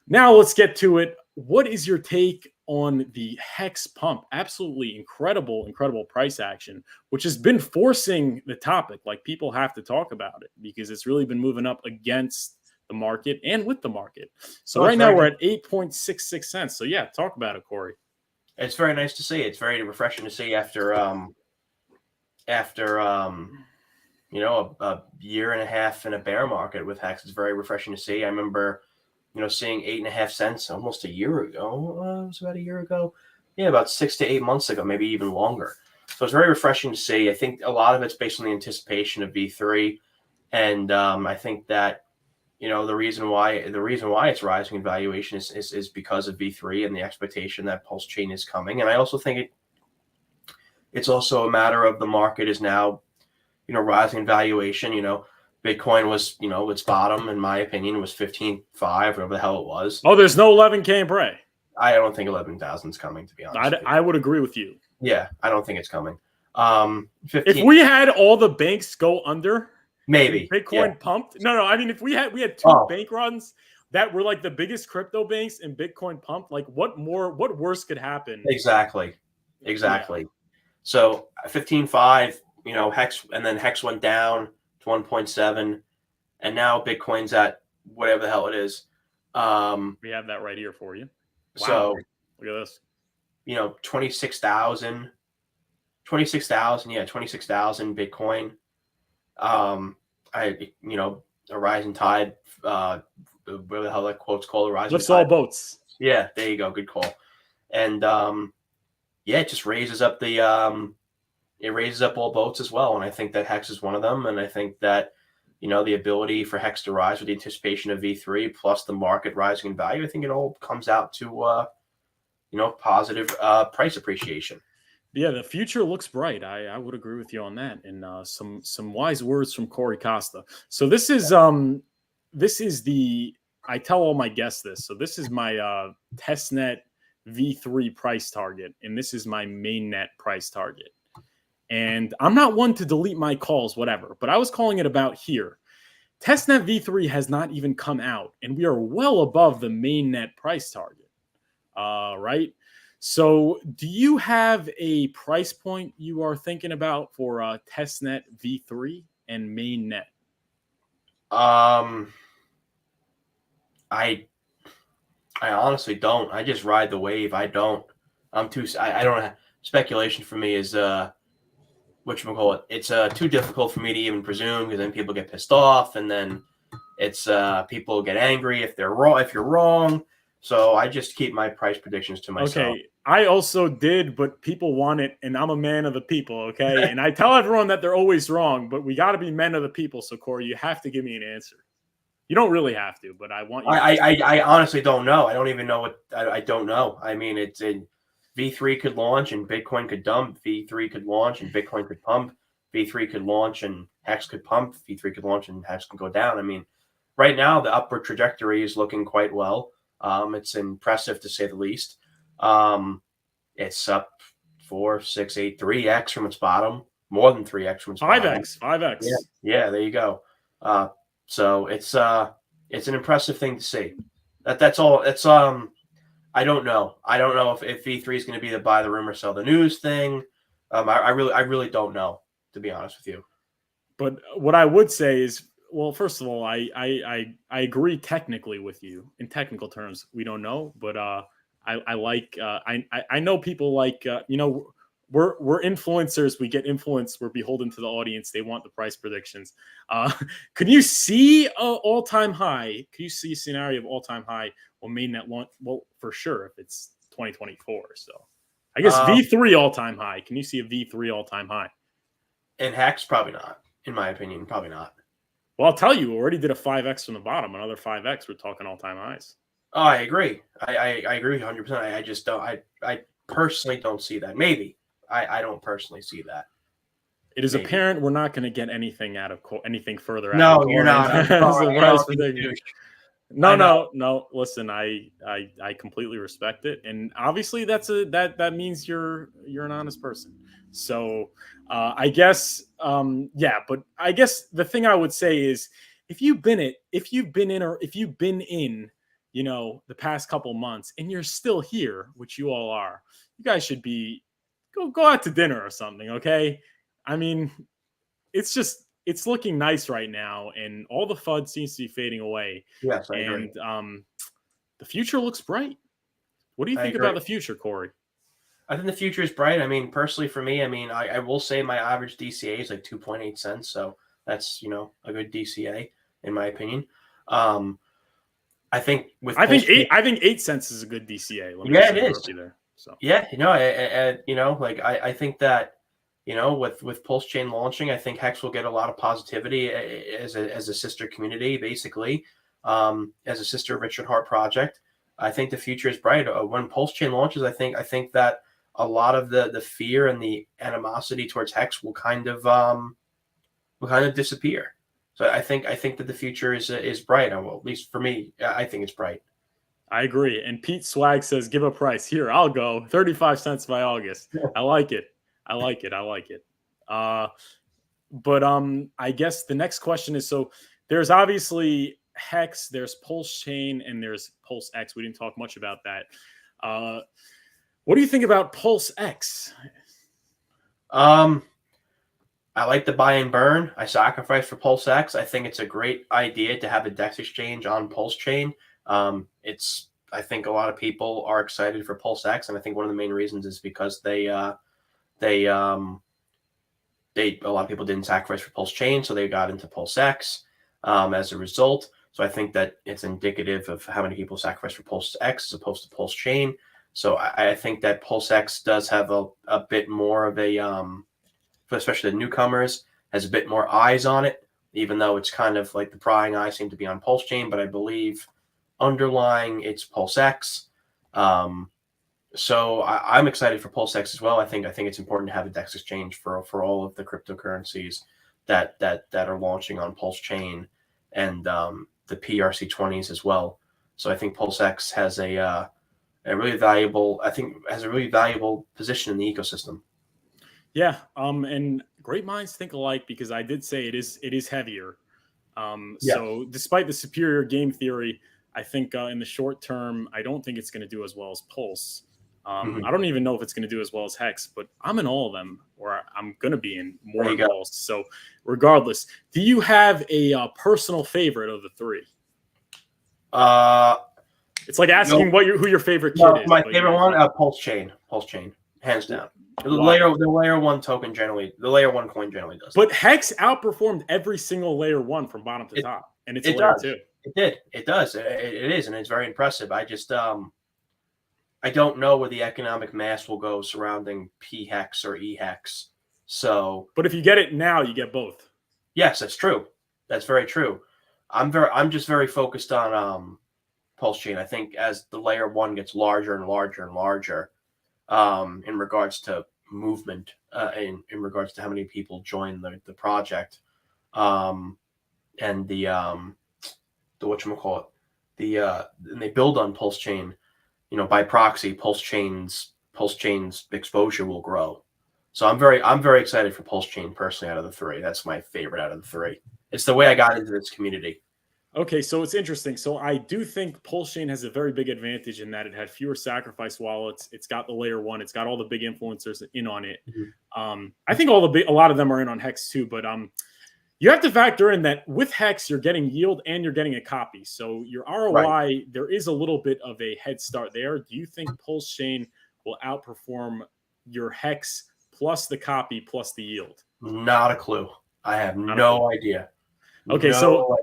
now let's get to it. What is your take on the HEX pump? Absolutely incredible price action, which has been forcing the topic. Like, people have to talk about it because it's really been moving up against the market and with the market. So right now we're at 8.66 cents. So yeah, talk about it, Corey. It's very nice to see. It's very refreshing to see after you know, a year and a half in a bear market with HEX. It's very refreshing to see. I remember, you know, seeing 8.5 cents almost a year ago. It was about a year ago. Yeah, about 6 to 8 months ago, maybe even longer. So it's very refreshing to see. I think a lot of it's based on the anticipation of V3, and I think that, you know, the reason why it's rising in valuation is because of V3 and the expectation that Pulsechain is coming. And I also think it's also a matter of the market is now, you know, rising in valuation. You know, Bitcoin was, you know, its bottom, in my opinion, was 15.5, whatever the hell it was. Oh, there's no 11K in Bray. I don't think 11,000 is coming, to be honest. I would agree with you. Yeah, I don't think it's coming. 15, if we had all the banks go under, maybe Bitcoin pumped. No, I mean, if we had two bank runs that were like the biggest crypto banks and Bitcoin pumped, like what worse could happen? Exactly. Yeah. So 15.5, you know, HEX, and then HEX went down to 1.7, and now Bitcoin's at whatever the hell it is. We have that right here for you. Wow. So look at this. You know, 26,000, yeah, 26,000 Bitcoin. You know, a rising tide, whatever the hell that quote's called, a rising lifts tide. all boats. Yeah, there you go. Good call. And yeah, it just raises up it raises up all boats as well. And I think that HEX is one of them. And I think that, you know, the ability for HEX to rise with the anticipation of V3 plus the market rising in value, I think it all comes out to, you know, positive price appreciation. Yeah, the future looks bright. I would agree with you on that. And some wise words from Corey Costa. So this is the, I tell all my guests this. So this is my testnet V3 price target, and this is my mainnet price target. And I'm not one to delete my calls, whatever, but I was calling it about here. Testnet V3 has not even come out, and we are well above the mainnet price target. Right? So do you have a price point you are thinking about for testnet V3 and mainnet? I honestly don't. I just ride the wave. I don't have, speculation for me is whatchamacallit, it's too difficult for me to even presume, because then people get pissed off, and then it's people get angry if you're wrong. So I just keep my price predictions to myself. Okay, I also did, but people want it, and I'm a man of the people, okay? And I tell everyone that they're always wrong, but we got to be men of the people. So Corey, you have to give me an answer. You don't really have to, but I want you. I honestly don't know. I don't even know what I don't know. I mean, it's in V3 could launch and Bitcoin could dump. V3 could launch and Bitcoin could pump. V3 could launch and HEX could pump. V3 could launch and HEX can go down. I mean, right now the upward trajectory is looking quite well. It's impressive to say the least. It's up 4, 6, 8, 3x from its bottom, more than 3x from its bottom. 5x. Yeah, there you go. So it's It's an impressive thing to see. That's all. It's I don't know. I don't know if V3 is going to be the buy the rumor, sell the news thing. I really don't know, to be honest with you. But what I would say is, well, first of all, I agree technically with you. In technical terms, we don't know, but I like I know people like we're influencers. We get influenced. We're beholden to the audience. They want the price predictions. Could you see all time high? Could you see a scenario of all time high on mainnet launch? Well, for sure, if it's 2024. So I guess V3 all time high. Can you see a V3 all time high? In HEX, probably not. In my opinion, probably not. Well, I'll tell you, we already did a 5x from the bottom. Another 5x. We're talking all time highs. Oh, I agree. I agree 100%. I just don't. I personally don't see that. Maybe I don't personally see that. It is apparent we're not going to get anything out of anything further. No, out of you're not. No. Listen, I completely respect it, and obviously that means you're an honest person. So I guess yeah, but I guess the thing I would say is if you've been in, the past couple months and you're still here, which you all are, you guys should be go out to dinner or something, okay? I mean, it's looking nice right now, and all the FUD seems to be fading away. Yes, I agree. And the future looks bright. What do you think about the future, Corey? I think the future is bright. I mean, personally for me, I will say my average DCA is like 2.8 cents. So that's, a good DCA in my opinion. I think 8 cents is a good DCA. It is. There, so. Yeah. I think that, with Pulsechain launching, I think HEX will get a lot of positivity as a sister community, basically, as a sister Richard Hart project. I think the future is bright. When Pulsechain launches, I think that a lot of the fear and the animosity towards HEX will kind of disappear. So I think that the future is bright. Well, at least for me, I think it's bright. I agree. And Pete Swag says, "Give a price here. I'll go 35 cents by August." I like it. But I guess the next question is, so there's obviously HEX, there's Pulsechain, and there's PulseX. We didn't talk much about that. What do you think about PulseX? I like the buy and burn. I sacrifice for PulseX. I think it's a great idea to have a DEX exchange on Pulsechain. I think a lot of people are excited for PulseX, and I think one of the main reasons is because a lot of people didn't sacrifice for Pulsechain, so they got into PulseX as a result. So I think that it's indicative of how many people sacrifice for PulseX as opposed to Pulsechain. So I think that PulseX does have a bit more of a, especially the newcomers, has a bit more eyes on it, even though it's kind of like the prying eyes seem to be on Pulsechain, but I believe underlying it's PulseX. So I'm excited for PulseX as well. I think it's important to have a DEX exchange for all of the cryptocurrencies that are launching on Pulsechain and the PRC20s as well. So I think PulseX has a really valuable position in the ecosystem. Yeah, and great minds think alike, because I did say it is heavier. So despite the superior game theory, I think in the short term, I don't think it's going to do as well as Pulse. I don't even know if it's going to do as well as HEX, but I'm in all of them, or I'm going to be in more than Pulse. So regardless, do you have a personal favorite of the three? It's like asking who your favorite kid is. My favorite one, Pulsechain, hands down. The layer one token the layer one coin generally does. But HEX outperformed every single layer one from bottom to top, and it's a layer two. It does. It is, and it's very impressive. I just I don't know where the economic mass will go surrounding PHEX or EHEX. So, but if you get it now, you get both. Yes, that's true. That's very true. I'm just very focused on Pulsechain. I think as the layer one gets larger and larger and larger, in regards to movement, in regards to how many people join the project, and the whatchamacallit, and they build on Pulsechain, by proxy, Pulsechain's exposure will grow. So I'm very excited for Pulsechain personally out of the three. That's my favorite out of the three. It's the way I got into this community. Okay, so it's interesting. So I do think Pulsechain has a very big advantage in that it had fewer sacrifice wallets. It's got the layer one. It's got all the big influencers in on it. Mhm. I think a lot of them are in on Hex too. But you have to factor in that with Hex, you're getting yield and you're getting a copy. So your ROI, Right. there is a little bit of a head start there. Do you think Pulsechain will outperform your Hex plus the copy plus the yield? Not a clue. I have Not a clue. no idea. Okay, No.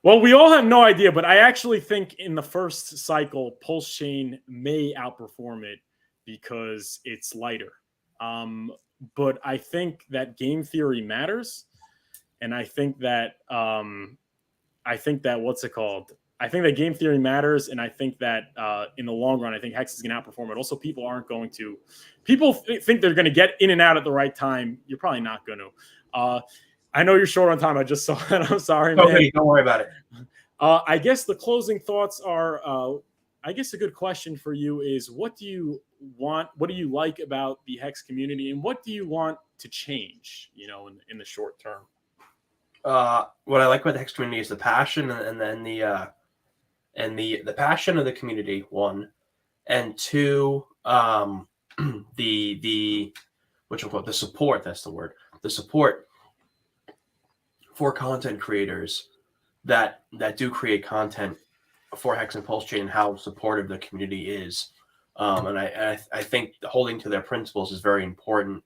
well, we all have no idea, but I actually think in the first cycle, Pulsechain may outperform it because it's lighter. But I think that game theory matters, and I think that what's it called? I think that game theory matters, and I think that in the long run, I think Hex is going to outperform it. Also, people aren't going to. People think they're going to get in and out at the right time. You're probably not going to. I know you're short on time. I just saw that. I'm sorry, man. Okay, don't worry about it. I guess the closing thoughts are. I guess a good question for you is: what do you want? What do you like about the Hex community, and what do you want to change? In the short term. What I like about the Hex community is the passion, and then the passion of the community, one, and two, the what you call it, the support. That's the word. The support for content creators that do create content for Hex and Pulsechain, and how supportive the community is. And I think holding to their principles is very important.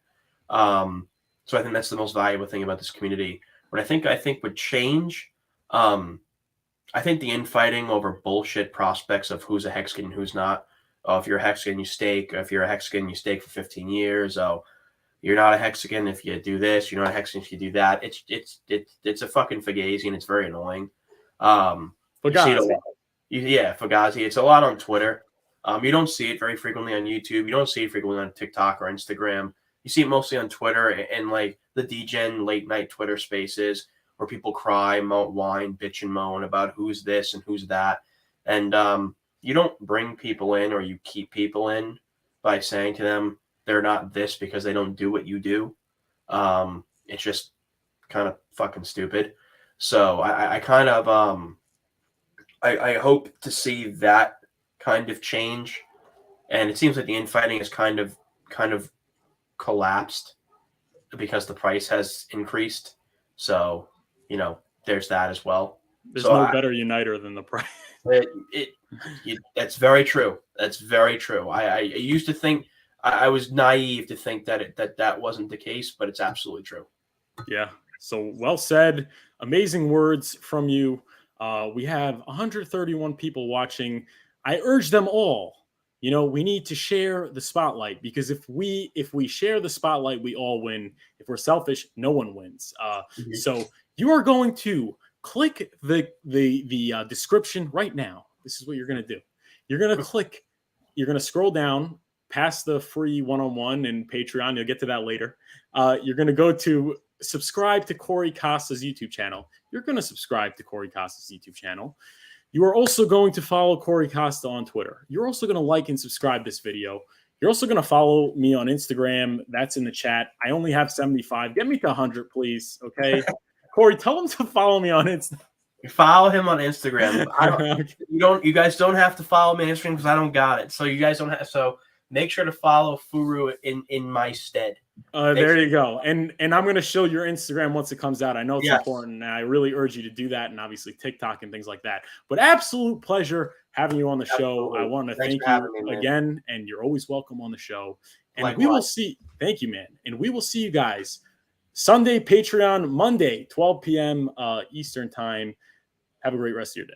So I think that's the most valuable thing about this community. What I think would change, I think the infighting over bullshit prospects of who's a Hexagon and who's not. Oh, if you're a Hexagon, you stake. If you're a Hexagon, you stake for 15 years. Oh, you're not a Hexagon if you do this. You're not a Hexagon if you do that. It's a fucking fugazi, and it's very annoying. Fugazi. Fugazi. It's a lot on Twitter. You don't see it very frequently on YouTube. You don't see it frequently on TikTok or Instagram. You see it mostly on Twitter and like the DGen late night Twitter spaces where people cry, whine, bitch, and moan about who's this and who's that. And you don't bring people in or you keep people in by saying to them they're not this because they don't do what you do. It's just kind of fucking stupid. So I kind of I hope to see that kind of change. And it seems like the infighting is kind of collapsed because the price has increased. So, there's that as well. There's no better uniter than the price. That's very true. That's very true. I used to think I was naive to think that wasn't the case, but it's absolutely true. Yeah. So well said. Amazing words from you. We have 131 people watching. I urge them all. We need to share the spotlight, because if we share the spotlight, we all win. If we're selfish, no one wins. So you are going to click the description right now. This is what you're going to do. You're going to scroll down past the free one-on-one and Patreon. You'll get to that later. You're going to go to subscribe to Corey Costa's YouTube channel. You're going to subscribe to Corey Costa's YouTube channel. You are also going to follow Corey Costa on Twitter. You're also going to like and subscribe this video. You're also going to follow me on Instagram. That's in the chat. I only have 75. Get me to 100, please. Okay. Corey, tell him to follow me on Instagram. Follow him on Instagram. You guys don't have to follow me on Instagram because I don't got it. So you guys don't have. So make sure to follow Furu in my stead. There you go. And I'm going to show your Instagram once it comes out. I know it's important, and I really urge you to do that, and obviously TikTok and things like that. But absolute pleasure having you on the show. I want to thank you again, and you're always welcome on the show. And we will see. Thank you, man. And we will see you guys Sunday, Patreon, Monday, 12 p.m. Eastern time. Have a great rest of your day.